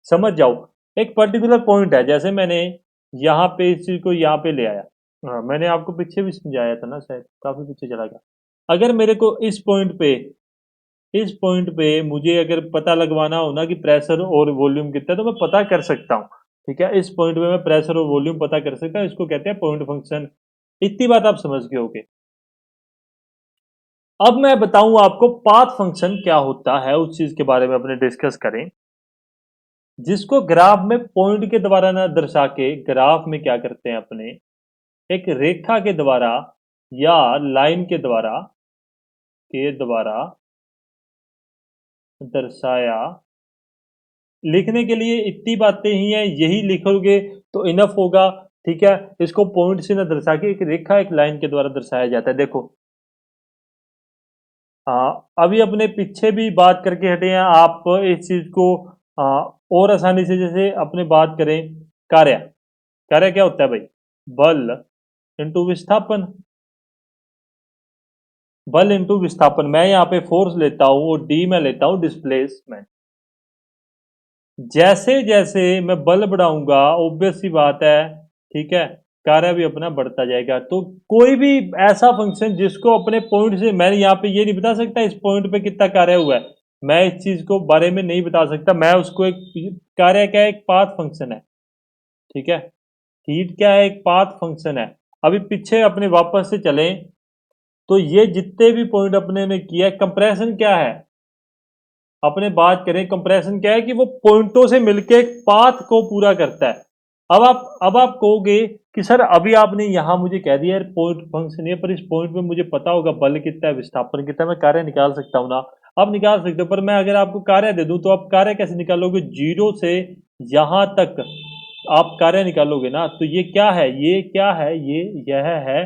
समझ जाओ। एक पर्टिकुलर पॉइंट है, जैसे मैंने यहाँ पे इस चीज को यहाँ पे ले आया। हाँ, मैंने आपको पीछे भी समझाया था ना, शायद काफी पीछे चला गया। अगर मेरे को इस पॉइंट पे मुझे अगर पता लगवाना हो ना कि प्रेशर और वॉल्यूम कितना है, तो मैं पता कर सकता हूँ, ठीक है। इस पॉइंट पे मैं प्रेशर और वॉल्यूम पता कर सकता हूँ, इसको कहते हैं पॉइंट फंक्शन। इतनी बात आप समझ गए होगे। अब मैं बताऊं आपको पाथ फंक्शन क्या होता है, उस चीज के बारे में अपने डिस्कस करें, जिसको ग्राफ में पॉइंट के द्वारा ना दर्शा के, ग्राफ में क्या करते हैं अपने, एक रेखा के द्वारा या लाइन के द्वारा दर्शाया। लिखने के लिए इतनी बातें ही हैं, यही लिखोगे तो इनफ होगा, ठीक है। इसको पॉइंट से ना दर्शा के एक रेखा एक लाइन के द्वारा दर्शाया जाता है। देखो, अभी अपने पीछे भी बात करके हटे हैं, आप इस चीज को आ, और आसानी से, जैसे अपने बात करें कार्य, कार्य क्या होता है भाई, बल इंटू विस्थापन। बल इंटू विस्थापन, मैं यहाँ पे फोर्स लेता हूं और डी में लेता हूं डिस्प्लेसमेंट। जैसे जैसे मैं बल बढ़ाऊंगा, ऑब्वियस सी बात है, ठीक है, कार्य भी अपना बढ़ता जाएगा। तो कोई भी ऐसा फंक्शन जिसको अपने पॉइंट से, मैं यहाँ पे ये नहीं बता सकता इस पॉइंट पे कितना कार्य हुआ है, मैं इस चीज को बारे में नहीं बता सकता। मैं उसको एक कार्य क्या है, एक पाथ फंक्शन है, ठीक है। हीट क्या है, एक पाथ फंक्शन है। अभी पीछे अपने वापस से चलें, तो ये जितने भी पॉइंट अपने ने किया, कंप्रेशन क्या है, अपने बात करें कंप्रेशन क्या है, कि वो पॉइंटों से मिलके एक पाथ को पूरा करता है। अब आप कहोगे कि सर अभी आपने यहां मुझे कह दिया पॉइंट फंक्शन है, पर इस पॉइंट पे मुझे पता होगा बल कितना है, विस्थापन कितना है, मैं कार्य निकाल सकता हूं ना। आप निकाल सकते हो, पर मैं अगर आपको कार्य दे दूं तो आप कार्य कैसे निकालोगे, जीरो से यहां तक आप कार्य निकालोगे ना। तो ये क्या है, ये क्या है, यह है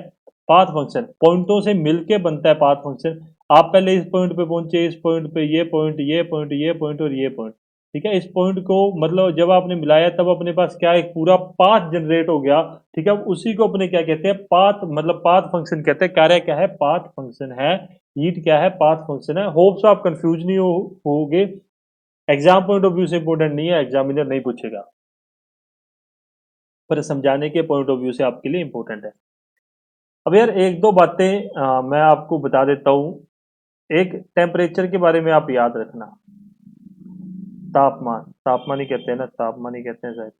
पाथ फंक्शन। पॉइंटों से मिलके बनता है पाथ फंक्शन। आप पहले इस पॉइंट पे पहुंचे, इस पॉइंट पे ये पॉइंट, ये पॉइंट, ये पॉइंट और ये पॉइंट, ठीक है। इस पॉइंट को मतलब जब आपने मिलाया तब अपने पास क्या, एक पूरा पाथ जनरेट हो गया, ठीक है। उसी को अपने क्या कहते हैं, पाथ, मतलब पाथ फंक्शन कहते हैं। कार्य क्या है, पाथ फंक्शन है। हीट क्या है, पाथ फंक्शन है। होप्स आप कंफ्यूज नहीं होगे। एग्जाम पॉइंट ऑफ व्यू से इंपॉर्टेंट नहीं है, एग्जामिनर नहीं पूछेगा, पर समझाने के पॉइंट ऑफ व्यू से आपके लिए इंपॉर्टेंट है। अब यार एक दो बातें मैं आपको बता देता हूँ। एक टेम्परेचर के बारे में आप याद रखना, तापमान, तापमान ही कहते हैं ना, तापमान ही कहते हैं शायद,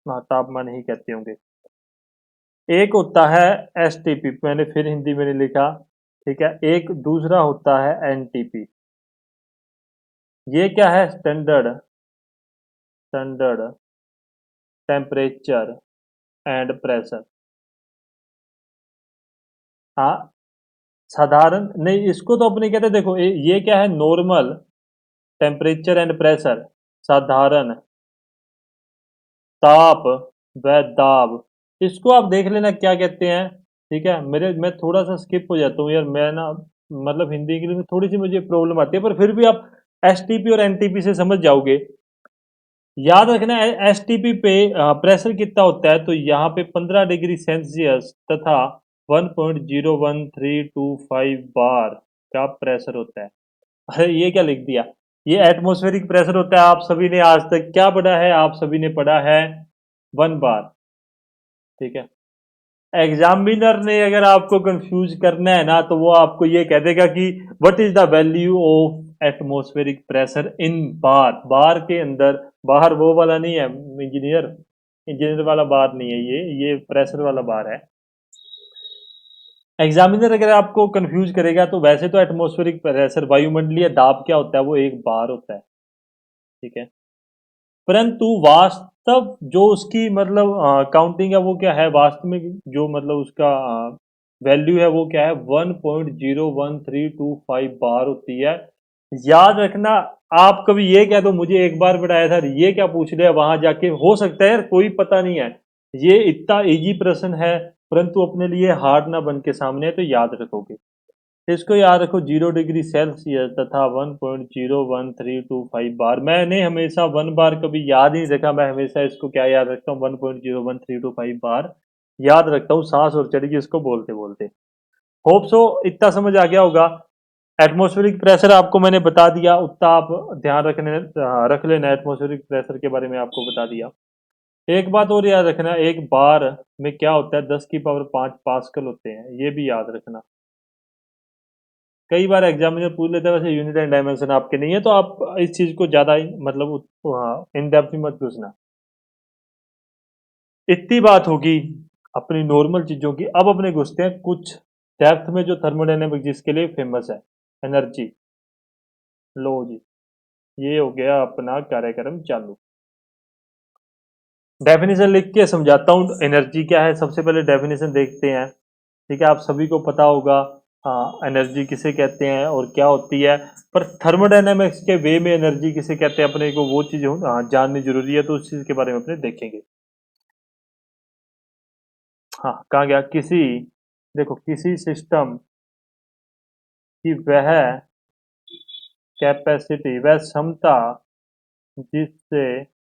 हाँ तापमान ही कहते होंगे। एक होता है एसटीपी, मैंने फिर हिंदी में नहीं लिखा, ठीक है। एक दूसरा होता है एनटीपी। ये क्या है, standard standard temperature and pressure. हाँ, साधारण नहीं, इसको तो अपने कहते हैं, देखो ये क्या है, नॉर्मल टेम्परेचर एंड प्रेशर, साधारण ताप व दाब। इसको आप देख लेना क्या कहते हैं, ठीक है। मैं थोड़ा सा स्किप हो जाता हूँ यार, मैं ना मतलब हिंदी इंग्लिश में थोड़ी सी मुझे प्रॉब्लम आती है, पर फिर भी आप एसटीपी और एनटीपी से समझ जाओगे। याद रखना एसटीपी पे प्रेशर कितना होता है, तो यहाँ पे 15 डिग्री सेल्सियस तथा 1.01325 बार का प्रेशर होता है। अरे ये क्या लिख दिया, ये एटमॉस्फेरिक प्रेशर होता है। आप सभी ने आज तक क्या पढ़ा है, आप सभी ने पढ़ा है 1 बार, ठीक है। एग्जामिनर ने अगर आपको कंफ्यूज करना है ना, तो वो आपको ये कह देगा कि what is the value of atmospheric pressure in bar, bar के अंदर, बाहर वो वाला नहीं है इंजीनियर, इंजीनियर वाला बार नहीं है, ये प्रेशर वाला बार है। एग्जामिनर अगर आपको कंफ्यूज करेगा, तो वैसे तो एटमॉस्फेरिक प्रेशर, वायुमंडलीय दाब क्या होता है, वो 1 बार होता है, ठीक है। परंतु वास्तव जो उसकी मतलब काउंटिंग है, वो क्या है वास्तव में, जो मतलब उसका वैल्यू है, वो क्या है, 1.01325 बार होती है। याद रखना, आप कभी ये कह दो मुझे 1 बार पढ़ाया था, ये क्या पूछ लिया वहां जाके, हो सकता है यार कोई पता नहीं है, ये इतना इजी प्रश्न है, परंतु अपने लिए हार्ड ना बन के सामने है, तो याद रखोगे। इसको याद रखो, 0 डिग्री सेल्सियस तथा 1.01325 बार। मैंने हमेशा 1 बार कभी याद ही नहीं रखा, मैं हमेशा इसको क्या याद रखता हूँ, 1.01325 बार याद रखता हूँ, सांस और चढ़ेगी इसको बोलते बोलते। होप सो इतना समझ आ गया होगा। एटमॉस्फेरिक प्रेशर आपको मैंने बता दिया, उतना आप ध्यान रख लेना, एटमॉस्फेरिक प्रेशर के बारे में आपको बता दिया। एक बात और याद रखना, एक बार में क्या होता है, 10 की पावर 5 पास्कल होते हैं, ये भी याद रखना। कई बार एग्जामिनर पूछ लेता है, वैसे यूनिट एंड डायमेंशन आपके नहीं है, तो आप इस चीज को ज्यादा मतलब इन डेप्थ में मत पूछना। इतनी बात होगी अपनी नॉर्मल चीजों की। अब अपने घुसते हैं कुछ डेप्थ में, जो थर्मोडायनेमिक्स जिसके लिए फेमस है, एनर्जी। लो जी, ये हो गया अपना कार्यक्रम चालू। डेफिनेशन लिख के समझाता हूँ एनर्जी क्या है। सबसे पहले डेफिनेशन देखते हैं, ठीक है। आप सभी को पता होगा एनर्जी किसे कहते हैं और क्या होती है, पर थर्मोडायनेमिक्स के वे में एनर्जी किसे कहते हैं, अपने को वो चीज जाननी जरूरी है, तो उस चीज के बारे में अपने देखेंगे। हाँ, कहा गया किसी, देखो किसी सिस्टम की वह कैपेसिटी, वह क्षमता जिससे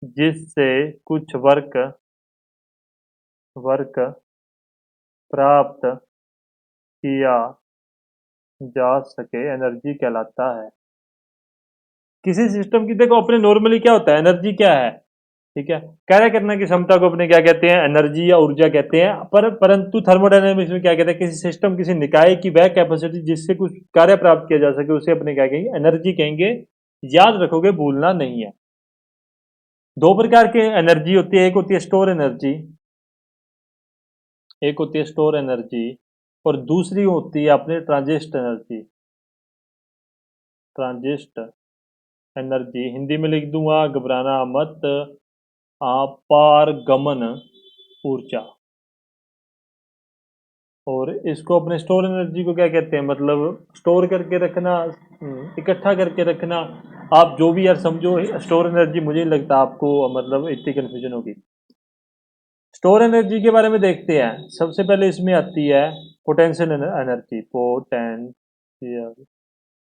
जिससे कुछ वर्क प्राप्त किया जा सके, एनर्जी कहलाता है। किसी सिस्टम की, देखो अपने नॉर्मली क्या होता है, एनर्जी क्या है, ठीक है। कार्य करने की क्षमता को अपने क्या कहते हैं, एनर्जी या ऊर्जा कहते हैं। परंतु थर्मोडायनेमिक्स में क्या कहते हैं, किसी सिस्टम, किसी निकाय की वह कैपेसिटी जिससे कुछ कार्य प्राप्त किया जा सके, उसे अपने क्या कहेंगे, एनर्जी कहेंगे। याद रखोगे, भूलना नहीं है। दो प्रकार की एनर्जी होती है, एक होती है स्टोर एनर्जी, एक होती है स्टोर एनर्जी, और दूसरी होती है अपने ट्रांजिस्ट एनर्जी। ट्रांजिस्ट एनर्जी हिंदी में लिख दूंगा, घबराना मत, पारगमन ऊर्जा। और इसको अपने स्टोर एनर्जी को क्या कहते हैं, मतलब स्टोर करके रखना, इकट्ठा करके रखना। आप जो भी यार समझो स्टोर एनर्जी, मुझे नहीं लगता आपको मतलब इतनी कंफ्यूजन होगी। स्टोर एनर्जी के बारे में देखते हैं। सबसे पहले इसमें आती है पोटेंशियल एनर्जी,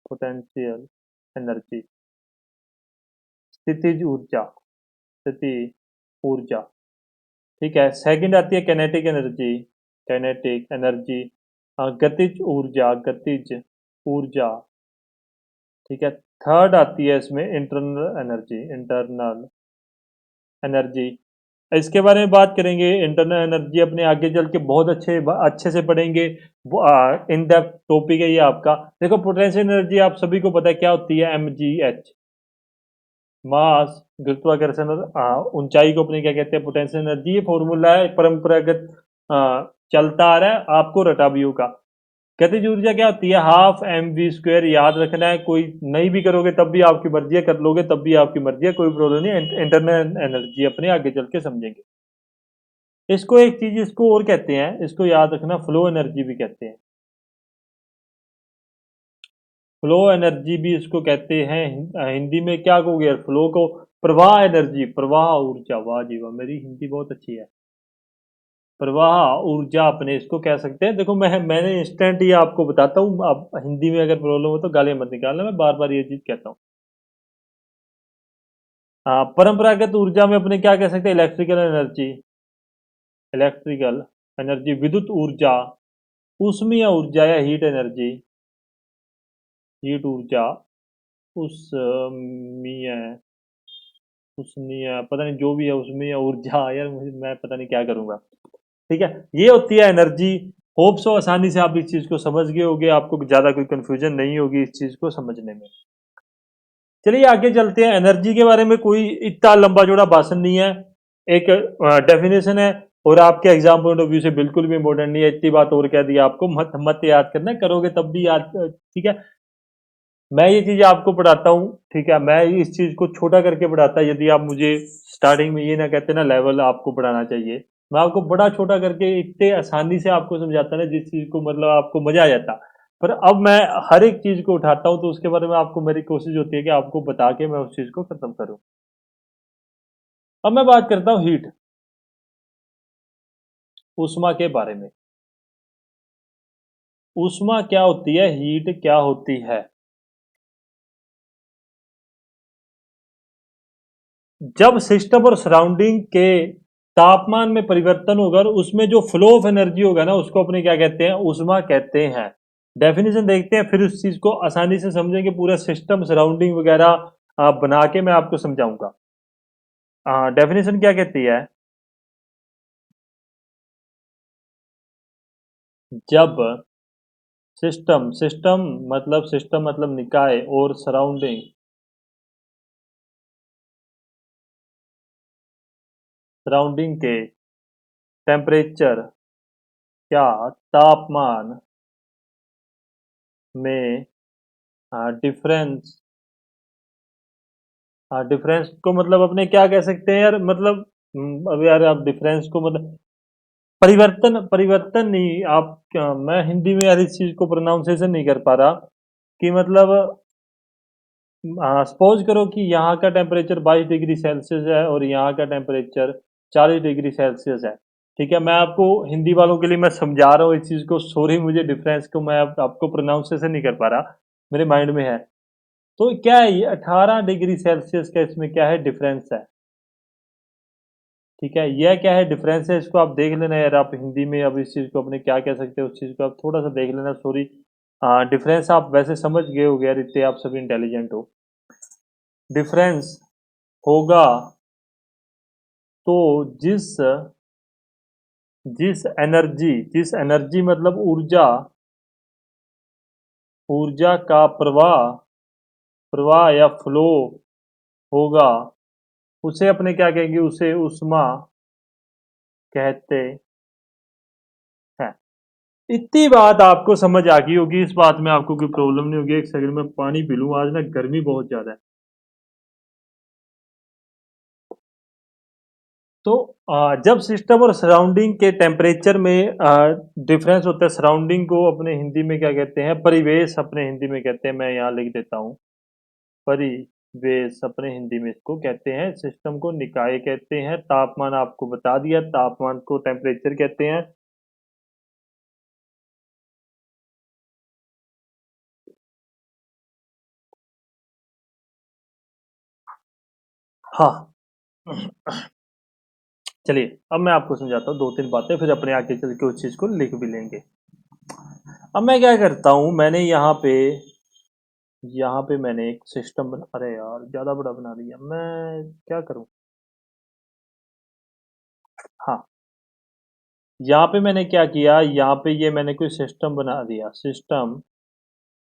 पोटेंशियल एनर्जी, स्थितिज ऊर्जा, स्थिति ऊर्जा, ठीक है। सेकंड आती है कैनेटिक एनर्जी, कैनेटिक एनर्जी, गतिज ऊर्जा, गतिज ऊर्जा, ठीक है। थर्ड आती है इसमें इंटरनल एनर्जी, इंटरनल एनर्जी। इसके बारे में बात करेंगे, इंटरनल एनर्जी अपने आगे चल के बहुत अच्छे से पढ़ेंगे। इन डेप्थ टॉपिक है ये आपका। देखो पोटेंशियल एनर्जी आप सभी को पता है क्या होती है, mgh, मास, गुरुत्वाकर्षण और ऊंचाई को अपने क्या कहते हैं, पोटेंशियल एनर्जी। ये फॉर्मूला है, परंपरागत चलता आ रहा है, आपको रटा भी होगा। गतिज ऊर्जा क्या होती है, ½ mv²। याद रखना है, कोई नहीं भी करोगे तब भी आपकी मर्जी है, कर लोगे तब भी आपकी मर्जी है, कोई प्रॉब्लम नहीं। इंटरनल एनर्जी अपने आगे चल के समझेंगे। इसको एक चीज इसको और कहते हैं, इसको याद रखना, फ्लो एनर्जी भी कहते हैं। फ्लो एनर्जी भी इसको कहते हैं। हिंदी में क्या कहोगे यार, फ्लो को प्रवाह एनर्जी, प्रवाह ऊर्जा। वाह जी वाह, मेरी हिंदी बहुत अच्छी है। प्रवाह ऊर्जा अपने इसको कह सकते हैं। देखो मैंने इंस्टेंट ही आपको बताता हूँ, अब हिंदी में अगर प्रॉब्लम हो तो गालियां मत निकालना, मैं बार बार ये चीज कहता हूँ। परंपरागत ऊर्जा में अपने क्या कह सकते हैं, इलेक्ट्रिकल एनर्जी, इलेक्ट्रिकल एनर्जी, विद्युत ऊर्जा, ऊष्मीय ऊर्जा या हीट एनर्जी, हीट ऊर्जा, उष्मीय, उष्मीय पता नहीं जो भी है, उष्मीय ऊर्जा, यार मुझे, मैं पता नहीं क्या करूंगा। ठीक है, ये होती है एनर्जी। होप सो आसानी से आप इस चीज को समझ गए होगे, आपको ज्यादा कोई कंफ्यूजन नहीं होगी इस चीज को समझने में। चलिए आगे चलते हैं। एनर्जी के बारे में कोई इतना लंबा चौड़ा भाषण नहीं है, एक डेफिनेशन है, और आपके एग्जाम पॉइंट ऑफ व्यू से बिल्कुल भी इंपॉर्टेंट नहीं है। इतनी बात और कह दी आपको, मत मत याद करना, करोगे तब भी याद, ठीक है। मैं ये चीज आपको पढ़ाता हूँ, ठीक है, मैं इस चीज को छोटा करके पढ़ाता। यदि आप मुझे स्टार्टिंग में ये ना कहते ना लेवल आपको पढ़ाना चाहिए, मैं आपको बड़ा छोटा करके इतने आसानी से आपको समझाता ना, जिस चीज को मतलब आपको मजा आ जाता। पर अब मैं हर एक चीज को उठाता हूँ, तो उसके बारे में आपको, मेरी कोशिश होती है कि आपको बता के मैं उस चीज को खत्म करूँ। अब मैं बात करता हूँ हीट, ऊष्मा के बारे में। ऊष्मा क्या होती है, हीट क्या होती है? जब सिस्टम और सराउंडिंग के तापमान में परिवर्तन होगा और उसमें जो फ्लो ऑफ एनर्जी होगा ना, उसको अपने क्या कहते हैं, ऊष्मा कहते हैं। डेफिनेशन देखते हैं, फिर उस चीज को आसानी से समझेंगे, पूरा सिस्टम सराउंडिंग वगैरह बना के मैं आपको समझाऊंगा। डेफिनेशन क्या कहती है? जब सिस्टम, सिस्टम मतलब निकाय, और सराउंडिंग, सराउंडिंग के टेम्परेचर, क्या तापमान में डिफरेंस, डिफरेंस को मतलब अपने क्या कह सकते हैं यार, मतलब अब यार आप डिफरेंस को मतलब परिवर्तन, परिवर्तन नहीं, आप क्या, मैं हिंदी में यार इस चीज को प्रोनाउंसिएशन नहीं कर पा रहा, कि मतलब सपोज करो कि यहाँ का टेम्परेचर 22 डिग्री सेल्सियस है और यहाँ का टेम्परेचर 40 डिग्री सेल्सियस है। ठीक है, मैं आपको हिंदी वालों के लिए मैं समझा रहा हूँ इस चीज को, सॉरी, मुझे डिफरेंस को मैं आपको प्रोनाउंसिएशन नहीं कर पा रहा, मेरे माइंड में है। तो क्या है ये 18 डिग्री सेल्सियस का, इसमें क्या है, डिफरेंस है। ठीक है, यह क्या है, डिफरेंस है, इसको आप देख लेना यार, आप हिंदी में अब इस चीज को अपने क्या कह सकते हो, उस चीज को आप थोड़ा सा देख लेना, सॉरी। डिफरेंस आप वैसे समझ गए हो यार, इतने आप सभी इंटेलिजेंट हो। डिफरेंस होगा तो जिस, जिस एनर्जी मतलब ऊर्जा, ऊर्जा का प्रवाह, प्रवाह या फ्लो होगा, उसे अपने क्या कहेंगे, उसे ऊष्मा कहते हैं। इतनी बात आपको समझ आ गई होगी, इस बात में आपको कोई प्रॉब्लम नहीं होगी। एक सेकंड में पानी पी लूं, आज ना गर्मी बहुत ज्यादा है। तो जब सिस्टम और सराउंडिंग के टेम्परेचर में डिफरेंस होता है, सराउंडिंग को अपने हिंदी में क्या कहते हैं, परिवेश अपने हिंदी में कहते हैं, मैं यहाँ लिख देता हूँ, परिवेश अपने हिंदी में इसको कहते हैं। सिस्टम को निकाय कहते हैं। तापमान आपको बता दिया, तापमान को टेम्परेचर कहते हैं। हाँ, चलिए अब मैं आपको समझाता हूँ दो तीन बातें, फिर अपने आगे चल के उस चीज को लिख भी लेंगे। अब मैं क्या करता हूँ, मैंने यहाँ पे मैंने एक सिस्टम बना, अरे यार ज्यादा बड़ा बना दिया, मैं क्या करूँ। हाँ, यहाँ पे मैंने क्या किया, यहाँ पे ये मैंने कोई सिस्टम बना दिया, सिस्टम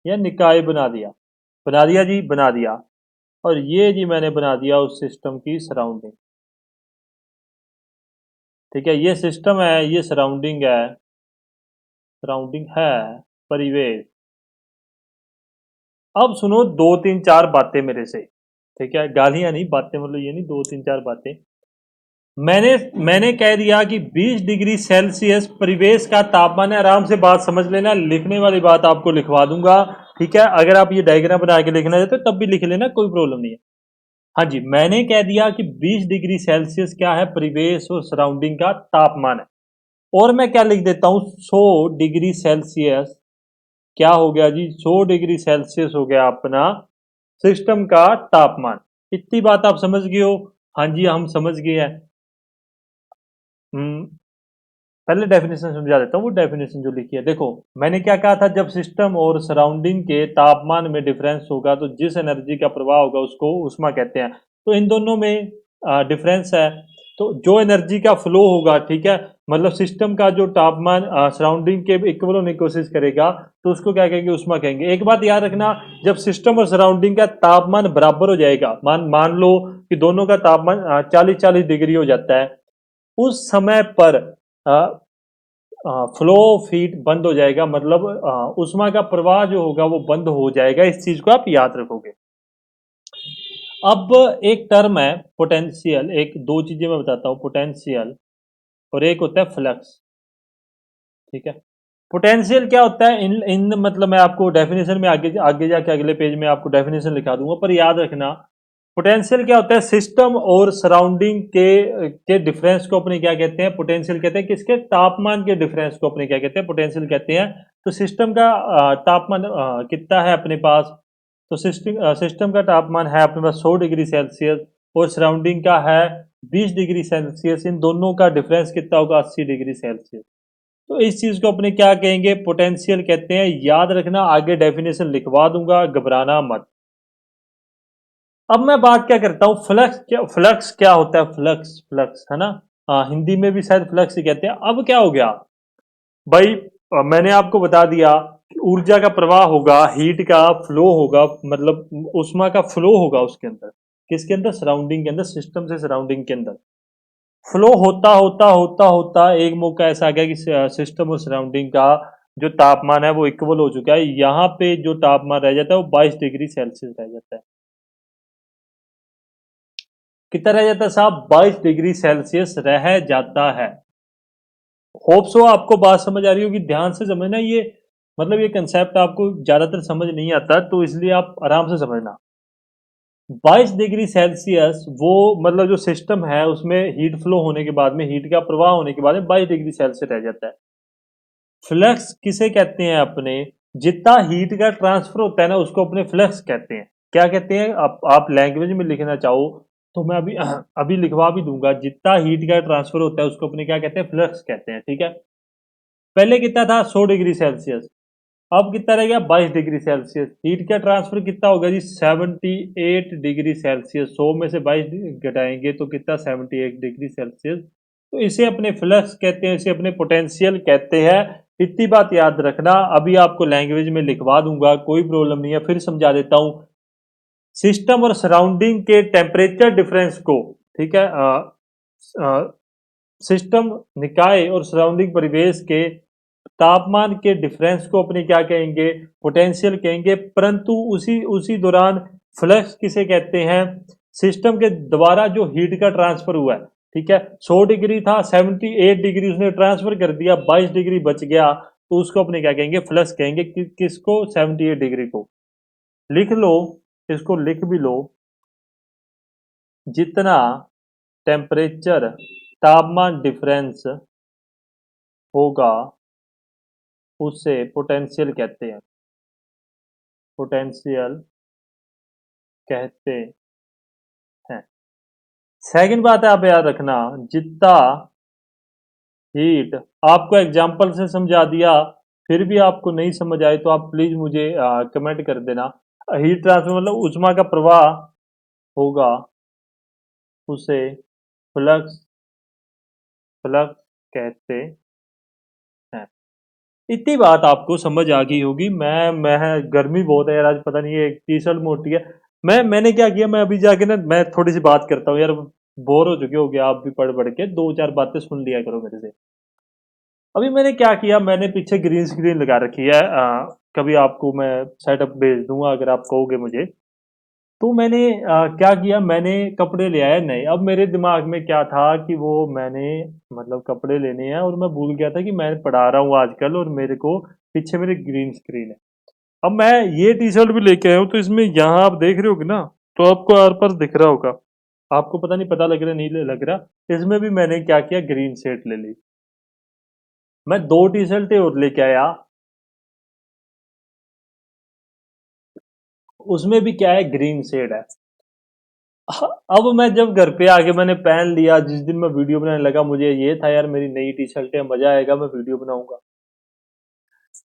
या निकाय बना दिया जी, बना दिया। और ये जी मैंने बना दिया उस सिस्टम की सराउंडिंग। ठीक है, ये सिस्टम है, ये सराउंडिंग है, सराउंडिंग है, परिवेश। अब सुनो दो तीन चार बातें मेरे से, ठीक है, गालियां नहीं, बातें मतलब ये नहीं, दो तीन चार बातें। मैंने मैंने कह दिया कि 20 डिग्री सेल्सियस परिवेश का तापमान है। आराम से बात समझ लेना, लिखने वाली बात आपको लिखवा दूंगा। ठीक है, अगर आप ये डायग्राम बना के लिखना चाहते हो तब भी लिख लेना, कोई प्रॉब्लम नहीं है। हाँ जी, मैंने कह दिया कि 20 डिग्री सेल्सियस क्या है, परिवेश और सराउंडिंग का तापमान है। और मैं क्या लिख देता हूं, 100 डिग्री सेल्सियस क्या हो गया जी, 100 डिग्री सेल्सियस हो गया अपना सिस्टम का तापमान। इतनी बात आप समझ गए हो? हाँ जी, हम समझ गए हैं। हम्म, पहले डेफिनेशन समझा देता हूँ, वो डेफिनेशन जो लिखी है देखो। मैंने क्या कहा था, जब सिस्टम और सराउंडिंग के तापमान में डिफरेंस होगा तो जिस एनर्जी का प्रवाह होगा उसको ऊष्मा कहते हैं। तो इन दोनों में डिफरेंस है। तो जो एनर्जी का फ्लो होगा, ठीक है, मतलब सिस्टम का जो तापमान सराउंडिंग के इक्वल होने की कोशिश करेगा, तो उसको क्या कहेंगे, ऊष्मा कहेंगे। एक बात याद रखना, जब सिस्टम और सराउंडिंग का तापमान बराबर हो जाएगा, मान मान लो कि दोनों का तापमान 40-40 डिग्री हो जाता है, उस समय पर फ्लो ऑफ हीट बंद हो जाएगा, मतलब ऊष्मा का प्रवाह जो होगा वो बंद हो जाएगा। इस चीज को आप याद रखोगे। अब एक टर्म है पोटेंशियल, एक दो चीजें मैं बताता हूँ, पोटेंशियल और एक होता है फ्लक्स। ठीक है, पोटेंशियल क्या होता है, इन इन मतलब मैं आपको डेफिनेशन में आगे आगे जाके अगले पेज में आपको डेफिनेशन लिखा दूंगा, पर याद रखना पोटेंशियल क्या होता है, सिस्टम और सराउंडिंग के डिफरेंस को अपने क्या कहते हैं, पोटेंशियल कहते हैं। किसके, तापमान के डिफरेंस को अपने क्या कहते हैं, पोटेंशियल कहते हैं। तो सिस्टम का तापमान कितना है अपने पास, तो सिस्टम का तापमान है अपने पास 100 डिग्री सेल्सियस, और सराउंडिंग का है 20 डिग्री सेल्सियस। इन दोनों का डिफरेंस कितना होगा, 80 डिग्री सेल्सियस। तो इस चीज को अपने क्या कहेंगे, पोटेंशियल कहते हैं। याद रखना, आगे डेफिनेशन लिखवा दूंगा, घबराना मत। अब मैं बात क्या करता हूँ, फ्लक्स क्या होता है, फ्लक्स फ्लक्स है ना। हाँ, हिंदी में भी शायद फ्लक्स ही कहते हैं। अब क्या हो गया भाई, मैंने आपको बता दिया कि ऊर्जा का प्रवाह होगा, हीट का फ्लो होगा, मतलब ऊष्मा का फ्लो होगा उसके अंदर। किसके अंदर, सराउंडिंग के अंदर, सिस्टम से सराउंडिंग के अंदर। फ्लो होता होता होता होता एक मौका ऐसा आ गया कि सिस्टम और सराउंडिंग का जो तापमान है वो इक्वल हो चुका है। यहाँ पे जो तापमान रह जाता है वो 22 डिग्री सेल्सियस रह जाता है। कितना रह जाता है साहब, 22 डिग्री सेल्सियस रह जाता है। होप सो आपको बात समझ आ रही होगी, ध्यान से समझना ये, मतलब ये कंसेप्ट आपको ज्यादातर समझ नहीं आता, तो इसलिए आप आराम से समझना। 22 डिग्री सेल्सियस वो, मतलब जो सिस्टम है उसमें हीट फ्लो होने के बाद में, हीट का प्रवाह होने के बाद में 22 डिग्री सेल्सियस रह जाता है। फ्लक्स किसे कहते हैं अपने, जितना हीट का ट्रांसफर होता है ना उसको अपने फ्लक्स कहते हैं। क्या कहते हैं, आप लैंग्वेज में लिखना चाहो तो मैं अभी अभी लिखवा भी दूंगा। जितना हीट का ट्रांसफर होता है उसको अपने क्या कहते हैं, फ्लक्स कहते हैं। ठीक है, पहले कितना था, 100 डिग्री सेल्सियस, अब कितना रह गया, 22 डिग्री सेल्सियस। हीट का ट्रांसफर कितना होगा जी, 78 डिग्री सेल्सियस। 100 में से 22 घटाएंगे तो कितना, 78 डिग्री सेल्सियस। तो इसे अपने फ्लक्स कहते हैं, इसे अपने पोटेंशियल कहते हैं। इतनी बात याद रखना, अभी आपको लैंग्वेज में लिखवा दूंगा, कोई प्रॉब्लम नहीं है, फिर समझा देता हूं। सिस्टम और सराउंडिंग के टेम्परेचर डिफरेंस को, ठीक है, सिस्टम निकाय और सराउंडिंग परिवेश के तापमान के डिफरेंस को अपने क्या कहेंगे, पोटेंशियल कहेंगे। परंतु उसी उसी दौरान फ्लक्स किसे कहते हैं, सिस्टम के द्वारा जो हीट का ट्रांसफर हुआ है, ठीक है, 100 डिग्री था, 78 डिग्री उसने ट्रांसफर कर दिया, 22 डिग्री बच गया, तो उसको अपने क्या कहेंगे, फ्लक्स कहेंगे। किसको, 78 डिग्री को। लिख लो, इसको लिख भी लो, जितना टेम्परेचर तापमान डिफरेंस होगा उसे पोटेंशियल कहते हैं, पोटेंशियल कहते हैं। सेकंड बात है, आप याद रखना, जितना हीट, आपको एग्जांपल से समझा दिया, फिर भी आपको नहीं समझ आए तो आप प्लीज मुझे कमेंट कर देना। हीट ट्रांसफर मतलब ऊष्मा का प्रवाह होगा, उसे फ्लक्स फ्लक्स कहते हैं। इतनी बात आपको समझ आ गई होगी। मैं गर्मी बहुत है यार आज, पता नहीं है, टी शर्ट मोटी है। मैंने क्या किया, मैं अभी जाके ना मैं थोड़ी सी बात करता हूँ यार, बोर हो चुके हो गया आप भी पढ़ पढ़ के, दो चार बातें सुन लिया करो मेरे से। अभी मैंने क्या किया, मैंने पीछे ग्रीन स्क्रीन लगा रखी है। कभी आपको मैं सेटअप भेज दूंगा अगर आप कहोगे मुझे। तो मैंने क्या किया, मैंने कपड़े ले आया नए। अब मेरे दिमाग में क्या था कि वो मैंने, मतलब कपड़े लेने हैं, और मैं भूल गया था कि मैं पढ़ा रहा हूँ आजकल, और मेरे को पीछे मेरे ग्रीन स्क्रीन है। अब मैं ये टी शर्ट भी लेके आया हूँ, तो इसमें यहाँ आप देख रहे होगे ना, तो आपको आर पास दिख रहा होगा, आपको पता नहीं, पता लग रहा नहीं लग रहा, इसमें भी मैंने क्या किया, ग्रीन शर्ट ले ली। मैं दो टी शर्टें और लेके आया, उसमें भी क्या है, ग्रीन शेड है। अब मैं जब घर पे आके मैंने पहन लिया, जिस दिन मैं वीडियो बनाने लगा, मुझे ये था यार मेरी नई टी शर्ट है, मजा आएगा, मैं वीडियो बनाऊंगा।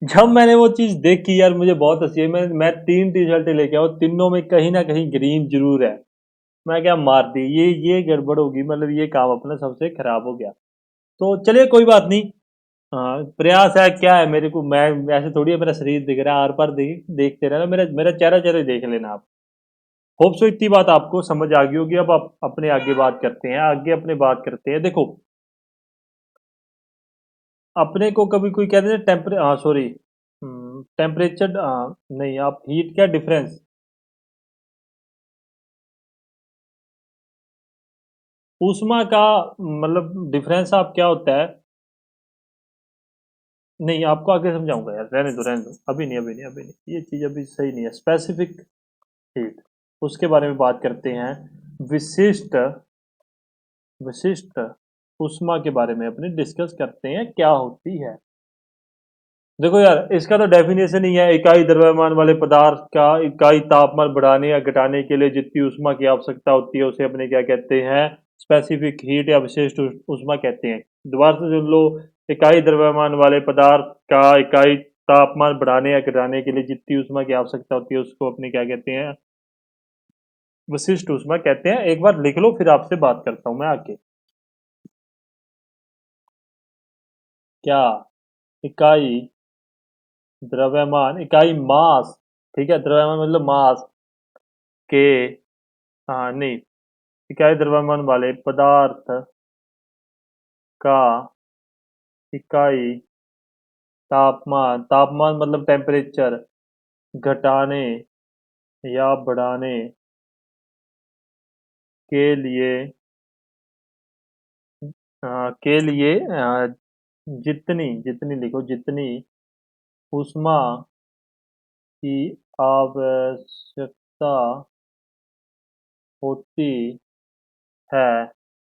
जब मैंने वो चीज देखी यार, मुझे बहुत हंसी आई। मैं 3 टी शर्टें लेके आया, तीनों में कहीं ना कहीं ग्रीन जरूर है। मैं क्या मार दी, ये गड़बड़ होगी, मतलब ये काम अपना सबसे खराब हो गया। तो चलिए कोई बात नहीं। हाँ, प्रयास है, क्या है मेरे को, मैं ऐसे थोड़ी है, मेरा शरीर दिख रहा है, आर पार देखते रहना, मेरा मेरा चेहरा चेहरा देख लेना आप। होप सो इतनी बात आपको समझ आ गई होगी। अब आप अपने आगे बात करते हैं, आगे अपने बात करते हैं। देखो, अपने को कभी कोई कहते हैं टेम्परे, हाँ सॉरी, टेम्परेचर, नहीं, आप हीट क्या डिफरेंस, ऊष्मा का मतलब डिफरेंस आप क्या होता है। नहीं, आपको आगे समझाऊंगा यार, रहने दो रहने दो, अभी नहीं अभी नहीं अभी नहीं, ये चीज अभी सही नहीं है। स्पेसिफिक हीट, उसके बारे में बात करते हैं। विशिष्ट, विशिष्ट ऊष्मा के बारे में अपने डिस्कस करते हैं, क्या होती है। देखो यार, इसका तो डेफिनेशन ही है, इकाई द्रव्यमान वाले पदार्थ का इकाई तापमान बढ़ाने या घटाने के लिए जितनी ऊष्मा की आवश्यकता होती है, उसे अपने क्या कहते हैं, स्पेसिफिक हीट या विशिष्ट ऊष्मा कहते हैं। दोबारा से सुन लो, इकाई द्रव्यमान वाले पदार्थ का इकाई तापमान बढ़ाने या घटाने के लिए जितनी ऊष्मा की आवश्यकता होती है, उसको अपने क्या कहते हैं, विशिष्ट ऊष्मा कहते हैं। एक बार लिख लो, फिर आपसे बात करता हूं मैं आगे। क्या, इकाई द्रव्यमान, इकाई मास, ठीक है, द्रव्यमान मतलब मास के, हाँ नहीं, इकाई द्रव्यमान वाले पदार्थ का इकाई तापमान, तापमान मतलब टेम्परेचर, घटाने या बढ़ाने के लिए, जितनी, जितनी लिखो, जितनी ऊष्मा की आवश्यकता होती है।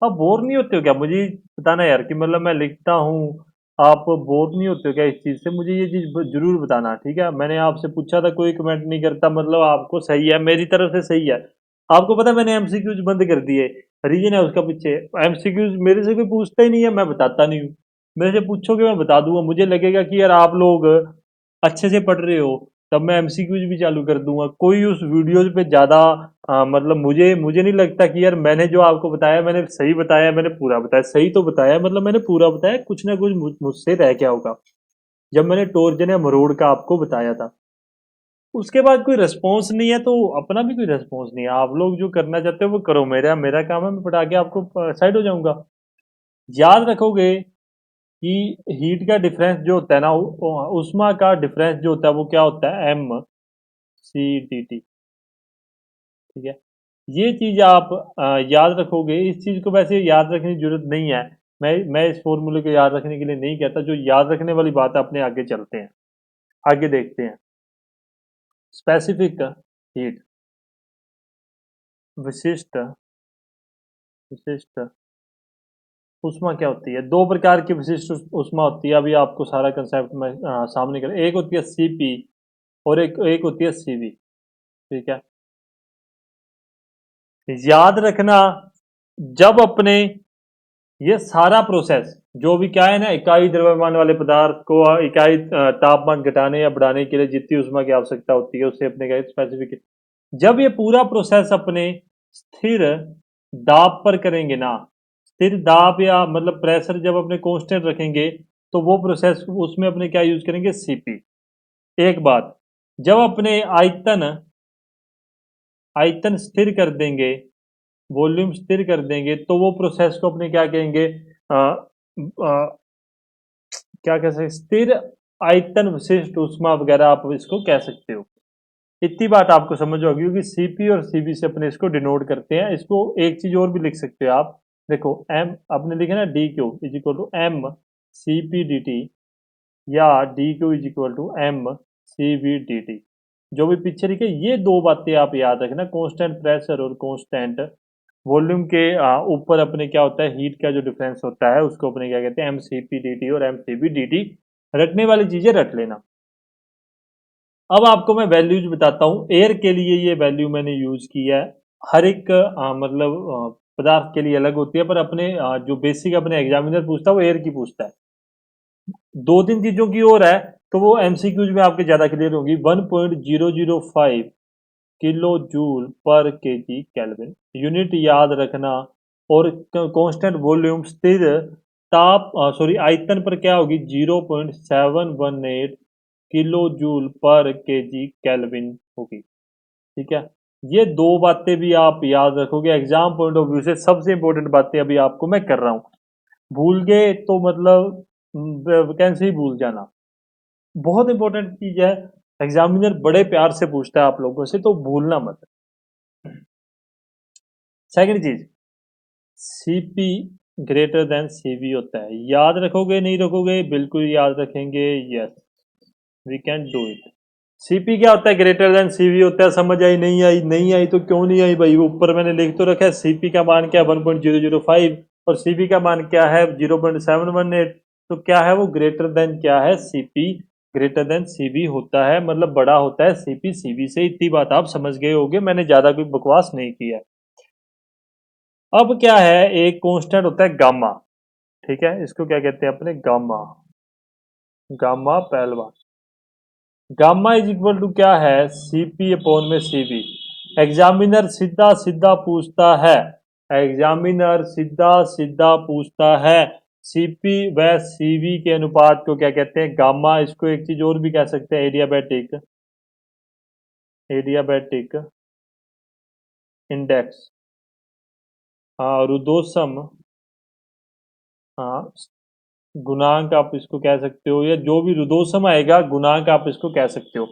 आप बोर नहीं होते हो क्या, मुझे बताना यार, कि मतलब मैं लिखता हूँ, आप बोर नहीं होते हो क्या इस चीज से, मुझे ये चीज जरूर बताना, ठीक है। मैंने आपसे पूछा था, कोई कमेंट नहीं करता, मतलब आपको सही है, मेरी तरफ से सही है। आपको पता है मैंने एमसीक्यूज बंद कर दिए, रीजन है उसका पीछे। एमसीक्यूज मेरे से कोई पूछता ही नहीं है, मैं बताता नहीं हूँ। मेरे से पूछोगे मैं बता दूंगा, मुझे लगेगा कि यार आप लोग अच्छे से पढ़ रहे हो, तब मैं एमसीक्यूज भी चालू कर दूंगा। कोई उस वीडियोज पे ज्यादा मतलब मुझे मुझे नहीं लगता कि यार मैंने जो आपको बताया मैंने सही बताया, मैंने पूरा बताया, सही तो बताया, मतलब मैंने पूरा बताया, कुछ ना कुछ मुझसे रह गया होगा। जब मैंने टोरजन या मरोड़ का आपको बताया था, उसके बाद कोई रिस्पॉन्स नहीं है, तो अपना भी कोई रिस्पॉन्स नहीं है। आप लोग जो करना चाहते हो वो करो, मेरा मेरा काम है, मैं पढ़ा के आपको साइड हो जाऊंगा। याद रखोगे कि हीट का डिफरेंस जो होता है ना, उष्मा का डिफरेंस जो होता है वो क्या होता है, एम सी डी टी, ठीक है। ये चीज आप याद रखोगे। इस चीज को वैसे याद रखने की जरूरत नहीं है, मैं इस फॉर्मूले को याद रखने के लिए नहीं कहता। जो याद रखने वाली बात है, अपने आगे चलते हैं, आगे देखते हैं। स्पेसिफिक हीट, विशिष्ट, विशिष्ट ऊष्मा क्या होती है। दो प्रकार की विशिष्ट ऊष्मा होती है, अभी आपको सारा कंसेप्ट में सामने कर, एक होती है सीपी और एक एक होती है सीवी, ठीक है। याद रखना, जब अपने ये सारा प्रोसेस जो भी क्या है ना, इकाई द्रव्यमान वाले पदार्थ को इकाई तापमान घटाने या बढ़ाने के लिए जितनी ऊष्मा की आवश्यकता होती है, उसे अपने क्या स्पेसिफिक, जब ये पूरा प्रोसेस अपने स्थिर दाब पर करेंगे ना, स्थिर दाब या मतलब प्रेशर जब अपने कांस्टेंट रखेंगे, तो वो प्रोसेस उसमें अपने क्या यूज करेंगे, सीपी। एक बात, जब अपने आयतन, आयतन स्थिर कर देंगे, वॉल्यूम स्थिर कर देंगे, तो वो प्रोसेस को अपने क्या कहेंगे, क्या कह सकते, स्थिर आयतन विशिष्ट ऊष्मा वगैरह आप इसको कह सकते हो। इतनी बात आपको समझ होगी, क्योंकि सीपी और सीबी से अपने इसको डिनोट करते हैं। इसको एक चीज और भी लिख सकते हो आप, देखो एम आपने लिखा ना, D Q is equal to M C P D T, या D Q is equal to M C V D T. जो भी पीछे लिखे, ये दो बातें आप याद रखना, कांस्टेंट प्रेशर और कांस्टेंट वॉल्यूम के ऊपर अपने क्या होता है, हीट का जो डिफरेंस होता है, उसको अपने क्या कहते हैं, M C P D T और M C B D T. रटने वाली चीजें रट लेना। अब आपको मैं वैल्यूज बताता हूं। एयर के लिए ये वैल्यू मैंने यूज की है, हर एक मतलब पदार्थ के लिए अलग होती है, पर अपने जो बेसिक अपने एग्जामिनर पूछता है वो एयर की पूछता है। दो तीन चीजों की और है, तो वो एमसीक्यूज में आपके ज्यादा क्लियर होगी। 1.005 किलो जूल पर केजी केल्विन, यूनिट याद रखना। और कांस्टेंट वॉल्यूम स्थिर ताप सॉरी आयतन पर क्या होगी, 0.718 किलो जूल पर केजी केल्विन होगी। ठीक है, ये दो बातें भी आप याद रखोगे एग्जाम पॉइंट ऑफ व्यू से। सबसे इंपॉर्टेंट बातें अभी आपको मैं कर रहा हूँ, भूल गए तो मतलब वैकेंसी ही भूल जाना। बहुत इंपॉर्टेंट चीज है, एग्जामिनर बड़े प्यार से पूछता है आप लोगों से, तो भूलना मत। सेकंड चीज, सीपी ग्रेटर देन सीवी होता है, याद रखोगे नहीं रखोगे, बिल्कुल याद रखेंगे, yes we can do it. CP क्या होता है, ग्रेटर देन सीवी होता है। समझ आई नहीं आई, नहीं आई तो क्यों नहीं आई भाई, वो ऊपर मैंने लिख तो रखा है। सीपी का मान क्या है, 1.005, और सीवी का मान क्या है, 0.718। तो क्या है वो, ग्रेटर देन क्या है, सीपी ग्रेटर देन सीवी होता है, मतलब बड़ा होता है सीपी सीवी से। इतनी बात आप समझ गए होगे, मैंने ज्यादा कोई बकवास नहीं किया। अब क्या है, एक कांस्टेंट होता है गामा। ठीक है, इसको क्या कहते हैं अपने, गामा। गामा पहलवान, गामा इज इक्वल टू क्या है, सीपी अपॉन में सीवी। एग्जामिनर सीधा सीधा पूछता है, एग्जामिनर सीधा सीधा पूछता है, सीपी व सीवी के अनुपात को क्या कहते हैं, गामा। इसको एक चीज और भी कह सकते हैं, एडियाबैटिक, एडियाबैटिक इंडेक्स। हाँ, रुदोसम, हाँ गुणांक आप इसको कह सकते हो, या जो भी रुदोसम आएगा गुणांक आप इसको कह सकते हो।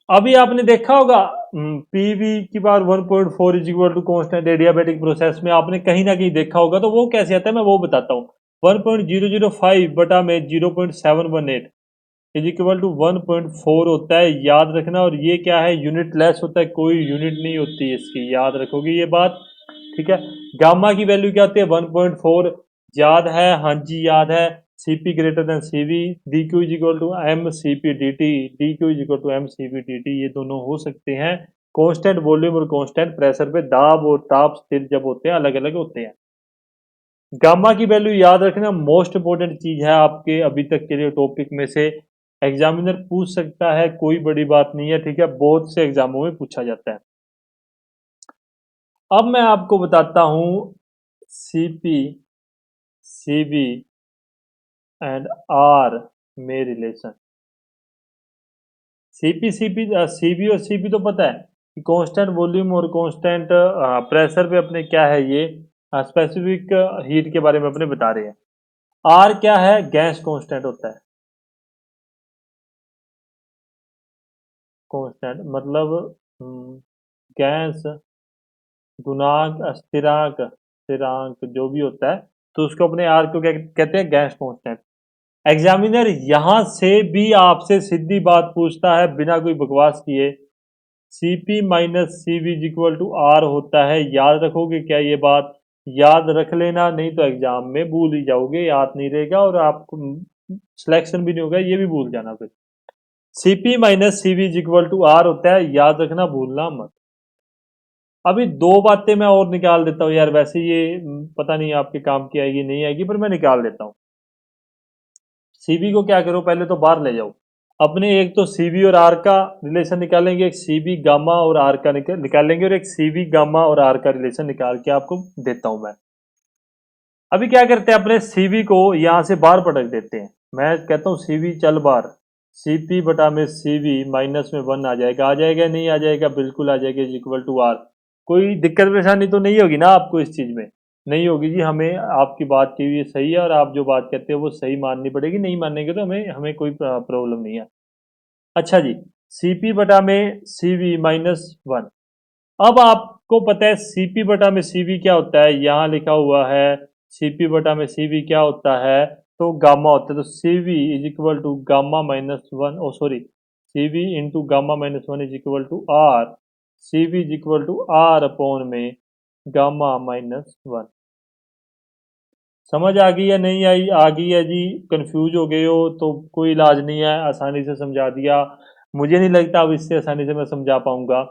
अभी आपने देखा होगा पीवी की बार 1.4 is equal to constant adiabatic process में, आपने कहीं ना कहीं देखा होगा, तो वो कैसे आता है मैं वो बताता हूँ। 1.005 बटा में 0.718 इज इक्वल टू 1.4 होता है, याद रखना। और ये क्या है, यूनिट लेस होता है, कोई यूनिट नहीं होती है इसकी, याद रखोगे ये बात। ठीक है, गामा की वैल्यू क्या होती है, 1.4, याद है, हाँ जी याद है। CP greater than CV, D Q is equal to M C P D T, D Q is equal to M C P D T, ये दोनों हो सकते हैं कांस्टेंट वॉल्यूम और कांस्टेंट प्रेशर पे। दाब और ताप स्थिर जब होते हैं अलग अलग होते हैं। गामा की वैल्यू याद रखना, मोस्ट इंपोर्टेंट चीज है आपके अभी तक के लिए टॉपिक में से। एग्जामिनर पूछ सकता है, कोई बड़ी बात नहीं है। ठीक है, बहुत से एग्जामों में पूछा जाता है। अब मैं आपको बताता हूं सीपी सीबी एंड आर में रिलेशन। सीपी सीपी सीबी और सीबी तो पता है कि कांस्टेंट वॉल्यूम और कांस्टेंट प्रेशर पे अपने क्या है, ये स्पेसिफिक हीट के बारे में अपने बता रहे हैं। आर क्या है, गैस कांस्टेंट होता है। कांस्टेंट मतलब गैस गुणांक स्थिरांक, स्थिरांक जो भी होता है, तो उसको अपने आर को क्या कहते हैं, गैस कांस्टेंट। एग्जामिनर यहां से भी आपसे सीधी बात पूछता है बिना कोई बकवास किए, CP minus CV equal to R होता है। याद रखोगे क्या ये बात, याद रख लेना, नहीं तो एग्जाम में भूल ही जाओगे, याद नहीं रहेगा और आपको सिलेक्शन भी नहीं होगा, ये भी भूल जाना फिर। CP minus CV equal to R होता है, याद रखना, भूलना मत। अभी दो बातें मैं और निकाल देता हूँ यार, वैसे ये पता नहीं आपके काम की आएगी नहीं आएगी, पर मैं निकाल देता हूँ। सीबी को क्या करो, पहले तो बाहर ले जाओ अपने। एक तो सीबी और आर का रिलेशन निकालेंगे, एक सीबी गामा और आर का निकालेंगे, और एक सीबी गामा और आर का रिलेशन निकाल के आपको देता हूं मैं। अभी क्या करते हैं, अपने सीबी को यहां से बाहर पटक देते हैं। मैं कहता हूं सीबी चल बाहर, सीपी बटा में सीवी माइनस में 1 आ जाएगा, आ जाएगा नहीं आ जाएगा, बिल्कुल आ जाएगा, इज इक्वल टू आर। कोई दिक्कत परेशानी तो नहीं होगी ना आपको इस चीज में, नहीं होगी जी। हमें आपकी बात की हुई सही है, और आप जो बात कहते हो वो सही माननी पड़ेगी, नहीं मानेंगे तो हमें हमें कोई प्रॉब्लम नहीं है। अच्छा जी, सीपी बटा में सीवी माइनस 1। अब आपको पता है सीपी बटा में सीवी क्या होता है, यहां लिखा हुआ है सीपी बटा में सीवी क्या होता है, तो गामा होता है। तो CV is equal to gamma minus 1, oh sorry, CV into gamma minus 1 is equal to R. CV is equal to R upon में गामा माइनस 1। समझ आ गई या नहीं आई, आ गई है जी, कंफ्यूज हो गए हो तो कोई इलाज नहीं है, आसानी से समझा दिया। मुझे नहीं लगता अब इससे आसानी से मैं समझा पाऊंगा।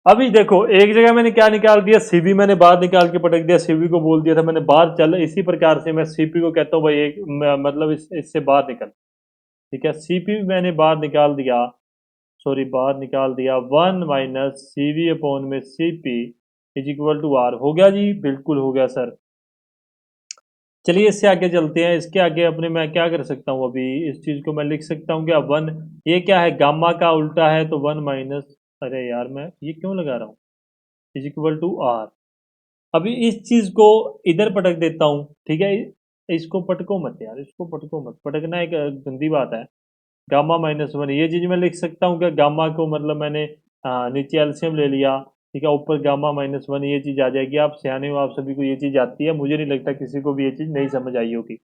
अभी देखो एक जगह मैंने क्या निकाल दिया, सीबी मैंने बाहर निकाल के पटक दिया, सीबी को बोल दिया था मैंने बाहर चल, इसी प्रकार से मैं सीपी को कहता हूँ भाई एक मतलब इससे बाहर निकल। ठीक है, सीपी मैंने बाहर निकाल दिया, सॉरी बाहर निकाल दिया, 1 - CV/CP is equal to are. हो गया जी, बिल्कुल हो गया सर। चलिए इससे आगे चलते हैं, इसके आगे अपने मैं क्या कर सकता हूँ, अभी इस चीज को मैं लिख सकता हूँ क्या, वन, ये क्या है गामा का उल्टा है तो 1 - अरे यार मैं ये क्यों लगा रहा हूँ, इज इक्वल टू आर। अभी इस चीज को इधर पटक देता हूँ, ठीक है, इसको पटको मत यार, इसको पटको मत, पटकना एक गंदी बात है। गामा -1 ये चीज मैं लिख सकता हूँ क्या, गामा को मतलब मैंने नीचे एलसीएम ले लिया, ठीक है, ऊपर गामा -1 ये चीज आ जाएगी। आप सियाने हो, आप सभी को ये चीज आती है, मुझे नहीं लगता किसी को भी ये चीज नहीं समझ आई होगी।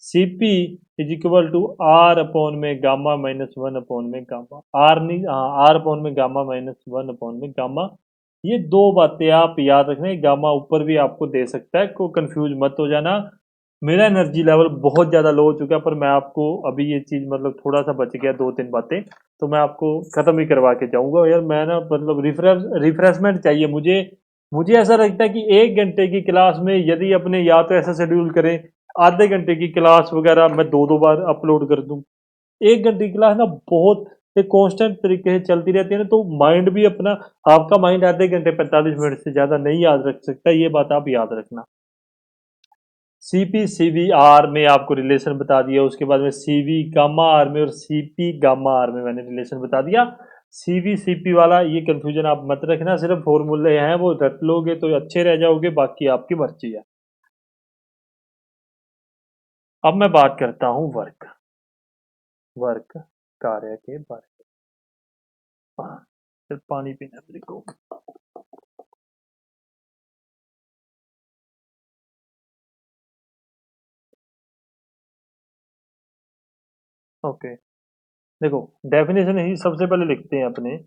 CP is equal to R upon में गामा -1 अपॉन में गामा, आर नहीं, हाँ आर अपॉन में गामा -1 अपॉन में गामा। ये दो बातें आप याद रखना, गामा ऊपर भी आपको दे सकता है, को कंफ्यूज मत हो जाना। मेरा एनर्जी लेवल बहुत ज़्यादा लो हो चुका है, पर मैं आपको अभी ये चीज़ मतलब थोड़ा सा बच गया, 2-3 बातें तो मैं आपको ख़त्म ही करवा के जाऊँगा यार। मैं ना मतलब रिफ्रेशमेंट चाहिए मुझे। मुझे ऐसा लगता है कि 1 घंटे की क्लास में यदि अपने या तो ऐसा शेड्यूल करें, आधे घंटे की क्लास वगैरह मैं 2-2 बार अपलोड कर दूँ। 1 घंटे की क्लास ना बहुत एक कांस्टेंट तरीके से चलती रहती है ना, तो माइंड भी अपना, आपका माइंड आधे घंटे 45 मिनट से ज़्यादा नहीं याद रख सकता, ये बात आप याद रखना। सीपी सीवी आर में आपको रिलेशन बता दिया, उसके बाद में सीवी गामा आर में और सीपी गामा आर में मैंने रिलेशन बता दिया। सीवी सीपी वाला ये कंफ्यूजन आप मत रखना, सिर्फ फॉर्मूले हैं वो रट लोगे तो अच्छे रह जाओगे, बाकी आपकी मर्जी है। अब मैं बात करता हूँ वर्क, वर्क कार्य के बारे में। फिर पानी पीना है मेरे को। ओके, देखो डेफिनेशन ही सबसे पहले लिखते हैं अपने।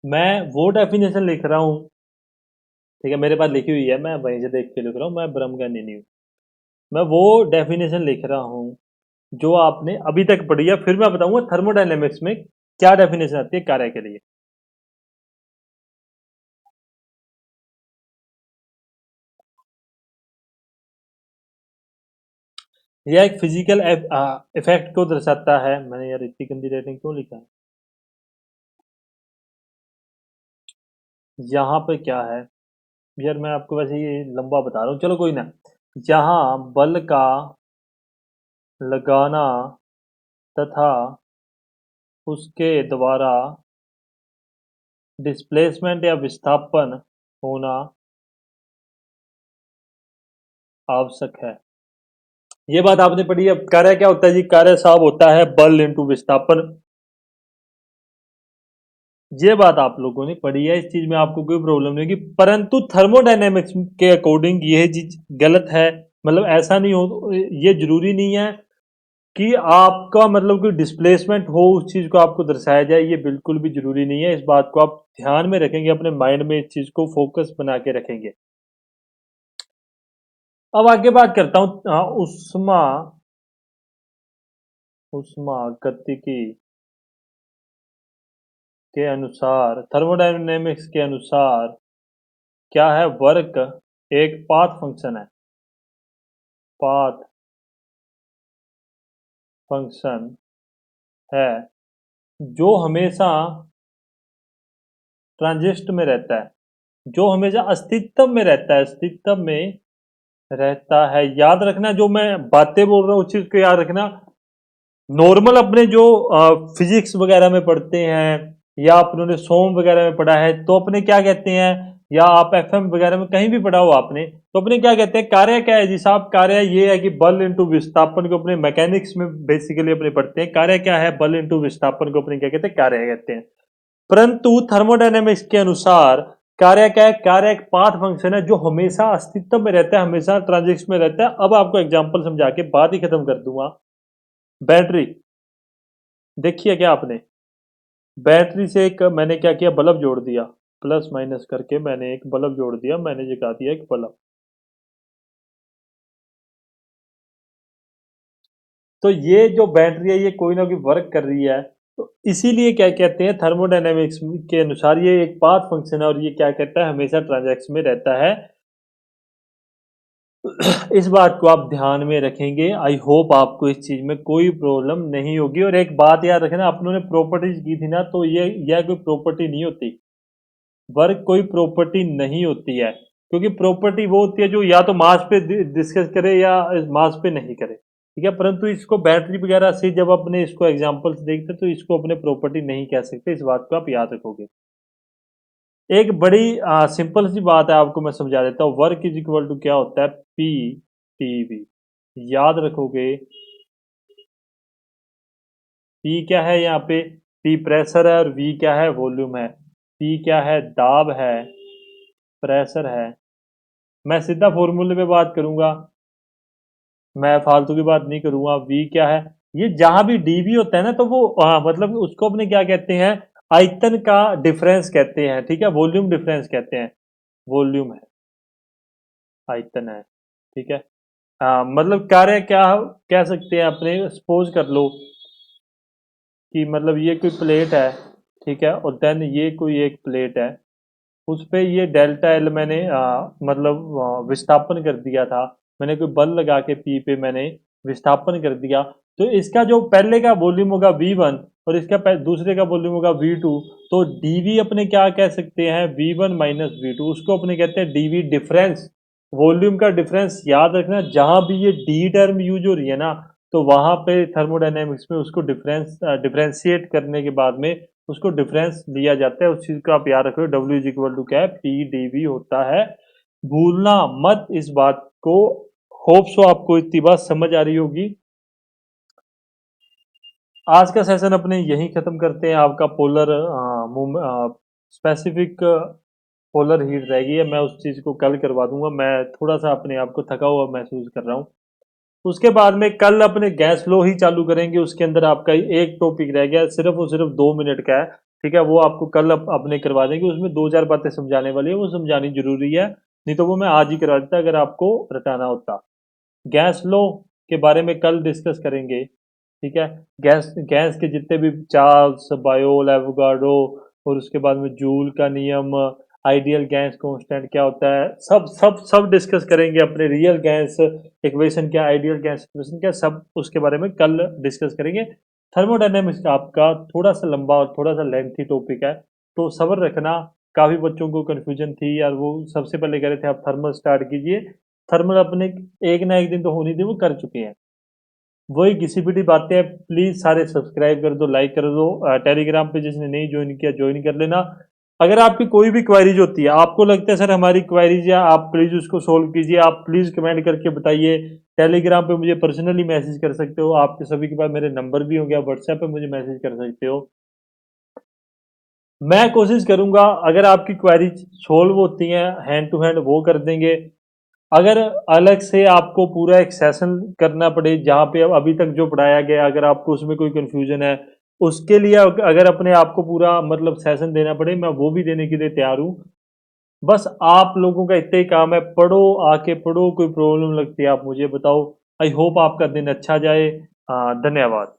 मैं वो डेफिनेशन लिख रहा हूँ, ठीक है, मेरे पास लिखी हुई है, मैं वहीं से देख के लिख रहा हूँ, मैं ब्रह्मज्ञानी नहीं हूँ। मैं वो डेफिनेशन लिख रहा हूँ जो आपने अभी तक पढ़ी है, फिर मैं बताऊंगा थर्मोडायनेमिक्स में क्या डेफिनेशन आती है कार्य के लिए। यह एक फिजिकल इफेक्ट को दर्शाता है। मैंने यार इतनी गंदी रेटिंग क्यों लिखा है, यहाँ पे क्या है यार, मैं आपको वैसे ये लंबा बता रहा हूँ, चलो कोई ना। जहाँ बल का लगाना तथा उसके द्वारा डिस्प्लेसमेंट या विस्थापन होना आवश्यक है। ये बात आपने पढ़ी है। कार्य क्या होता है जी, कार्य साहब होता है बल इंटू विस्थापन। ये बात आप लोगों ने पढ़ी है, इस चीज में आपको कोई प्रॉब्लम नहीं होगी, परंतु थर्मोडायनेमिक्स के अकॉर्डिंग ये चीज गलत है। मतलब ऐसा नहीं हो, ये जरूरी नहीं है कि आपका मतलब कोई डिस्प्लेसमेंट हो उस चीज को आपको दर्शाया जाए, ये बिल्कुल भी जरूरी नहीं है। इस बात को आप ध्यान में रखेंगे, अपने माइंड में इस चीज को फोकस बना के रखेंगे। अब आगे बात करता हूँ उष्मा, उष्मा गतिकी के अनुसार, थर्मोडायनेमिक्स के अनुसार क्या है, वर्क एक पाथ फंक्शन है, पाथ फंक्शन है जो हमेशा ट्रांजिस्ट में रहता है, जो हमेशा अस्तित्व में रहता है, अस्तित्व में रहता है। याद रखना जो मैं बातें बोल रहा हूँ उस चीज को याद रखना। नॉर्मल अपने जो फिजिक्स वगैरह में पढ़ते हैं या अपने सोम वगैरह में पढ़ा है, तो अपने क्या कहते हैं, या आप एफएम वगैरह में कहीं भी पढ़ा हो आपने, तो अपने क्या कहते हैं, कार्य क्या है जी साहब, कार्य ये है कि बल इंटू विस्थापन को अपने मैकेनिक्स में बेसिकली अपने पढ़ते हैं। कार्य क्या है, बल इंटू विस्थापन को अपने क्या कहते हैं, कार्य कहते हैं। परंतु थर्मोडायनेमिक्स के अनुसार कार्य क्या है, कार्य एक पाथ फंक्शन है जो हमेशा अस्तित्व में रहता है, हमेशा ट्रांजिशन में रहता है। अब आपको एग्जांपल समझा के बात ही खत्म कर दूंगा। बैटरी देखिए क्या आपने, बैटरी से एक मैंने क्या किया, बल्ब जोड़ दिया, प्लस माइनस करके मैंने एक बल्ब जोड़ दिया, मैंने जगा दिया एक बल्ब। तो ये जो बैटरी है ये कोई ना कोई वर्क कर रही है, तो इसीलिए क्या कहते हैं थर्मोडायनेमिक्स के अनुसार ये एक पाथ फंक्शन है और ये क्या कहता है हमेशा ट्रांजैक्शन में रहता है। इस बात को आप ध्यान में रखेंगे। आई होप आपको इस चीज में कोई प्रॉब्लम नहीं होगी। और एक बात याद रखना, अपनों ने प्रॉपर्टीज की थी ना, तो ये यह कोई प्रॉपर्टी नहीं होती, वर्क कोई प्रॉपर्टी नहीं होती है, क्योंकि प्रॉपर्टी वो होती है जो या तो मास पे डिस्कस करे या मास पे नहीं करे, ठीक है। परंतु इसको बैटरी वगैरह से जब अपने इसको एग्जांपल्स देखते तो इसको अपने प्रॉपर्टी नहीं कह सकते, इस बात को आप याद रखोगे। एक बड़ी सिंपल सी बात है, आपको मैं समझा देता हूँ। वर्क इज इक्वल टू क्या होता है, पी टी वी। याद रखोगे, पी क्या है यहाँ पे, पी प्रेशर है और वी क्या है, वॉल्यूम है। पी क्या है, दाब है, प्रेशर है। मैं सीधा फॉर्मूले पे बात करूंगा, मैं फालतू की बात नहीं करूंगा। वी क्या है, ये जहां भी डीवी होता है ना, तो वो मतलब उसको अपने क्या कहते हैं, आयतन का डिफरेंस कहते हैं, ठीक है। वॉल्यूम डिफरेंस कहते हैं, वॉल्यूम है, आयतन है, ठीक है। मतलब कार्य क्या कह सकते हैं अपने, सपोज कर लो कि मतलब ये कोई प्लेट है, ठीक है, और देन ये कोई एक प्लेट है, उस पे ये डेल्टा एल मैंने मतलब विस्थापन कर दिया था। मैंने कोई बल लगा के पी पे मैंने विस्थापन कर दिया, तो इसका जो पहले का वॉल्यूम होगा V1 और इसका दूसरे का वॉल्यूम होगा V2। तो dV अपने क्या कह सकते हैं, V1 माइनस V2, उसको अपने कहते हैं dV डिफरेंस, वॉल्यूम का डिफरेंस। याद रखना, जहां भी ये डी टर्म यूज हो रही है ना, तो वहां पे थर्मोडायनेमिक्स में उसको डिफरेंशिएट करने के बाद में उसको डिफरेंस लिया जाता है। उस चीज को आप याद रखो, डब्ल्यू इज इक्वल टू क्या है, पी डी वी होता है। भूलना मत इस बात को। होप सो आपको इतनी बात समझ आ रही होगी। आज का सेशन अपने यहीं खत्म करते हैं। आपका पोलर स्पेसिफिक पोलर हीट रहेगी है, मैं उस चीज को कल करवा दूंगा। मैं थोड़ा सा अपने आप को थका हुआ महसूस कर रहा हूँ। उसके बाद में कल अपने गैस फ्लो ही चालू करेंगे। उसके अंदर आपका एक टॉपिक रह गया, सिर्फ और सिर्फ 2 मिनट का है, ठीक है। वो आपको कल अपने करवा देंगे। उसमें दो चार बातें समझाने वाली है, वो समझानी जरूरी है, नहीं तो वो मैं आज ही करवा देता अगर आपको रटाना होता। गैस फ्लो के बारे में कल डिस्कस करेंगे, ठीक है। गैस गैस के जितने भी चार्ल्स, बायोल, एवोगाड्रो, और उसके बाद में जूल का नियम, आइडियल गैस कांस्टेंट क्या होता है, सब सब सब डिस्कस करेंगे। अपने रियल गैस इक्वेशन क्या, आइडियल गैस इक्वेशन क्या, सब उसके बारे में कल डिस्कस करेंगे। थर्मोडायनेमिक्स का आपका थोड़ा सा लंबा और थोड़ा सा लेंथी टॉपिक है, तो सब्र रखना। काफी बच्चों को कंफ्यूजन थी यार, वो सबसे पहले कह रहे थे आप थर्मल स्टार्ट कीजिए। थर्मल अपने एक ना एक दिन तो होनी थी, वो कर चुके हैं। वही घिसी पिटी बातें हैं। प्लीज सारे सब्सक्राइब कर दो, लाइक कर दो। टेलीग्राम पे जिसने नहीं ज्वाइन किया ज्वाइन कर लेना। अगर आपकी कोई भी क्वेरीज होती है, आपको लगता है सर हमारी क्वेरीज है, आप प्लीज उसको सोल्व कीजिए, आप प्लीज कमेंट करके बताइए। टेलीग्राम पे मुझे पर्सनली मैसेज कर सकते हो, आपके सभी के पास मेरे नंबर भी होंगे, आप व्हाट्सएप पे मुझे मैसेज कर सकते हो। मैं कोशिश करूंगा अगर आपकी क्वेरीज सोल्व होती हैं हैंड टू हैंड वो कर देंगे। अगर अलग से आपको पूरा एक सेशन करना पड़े जहाँ पे अब अभी तक जो पढ़ाया गया, अगर आपको उसमें कोई कंफ्यूजन है, उसके लिए अगर अपने आप को पूरा मतलब सेशन देना पड़े, मैं वो भी देने के लिए तैयार हूँ। बस आप लोगों का इतना ही काम है, पढ़ो, आके पढ़ो। कोई प्रॉब्लम लगती है आप मुझे बताओ। आई होप आपका दिन अच्छा जाए। धन्यवाद।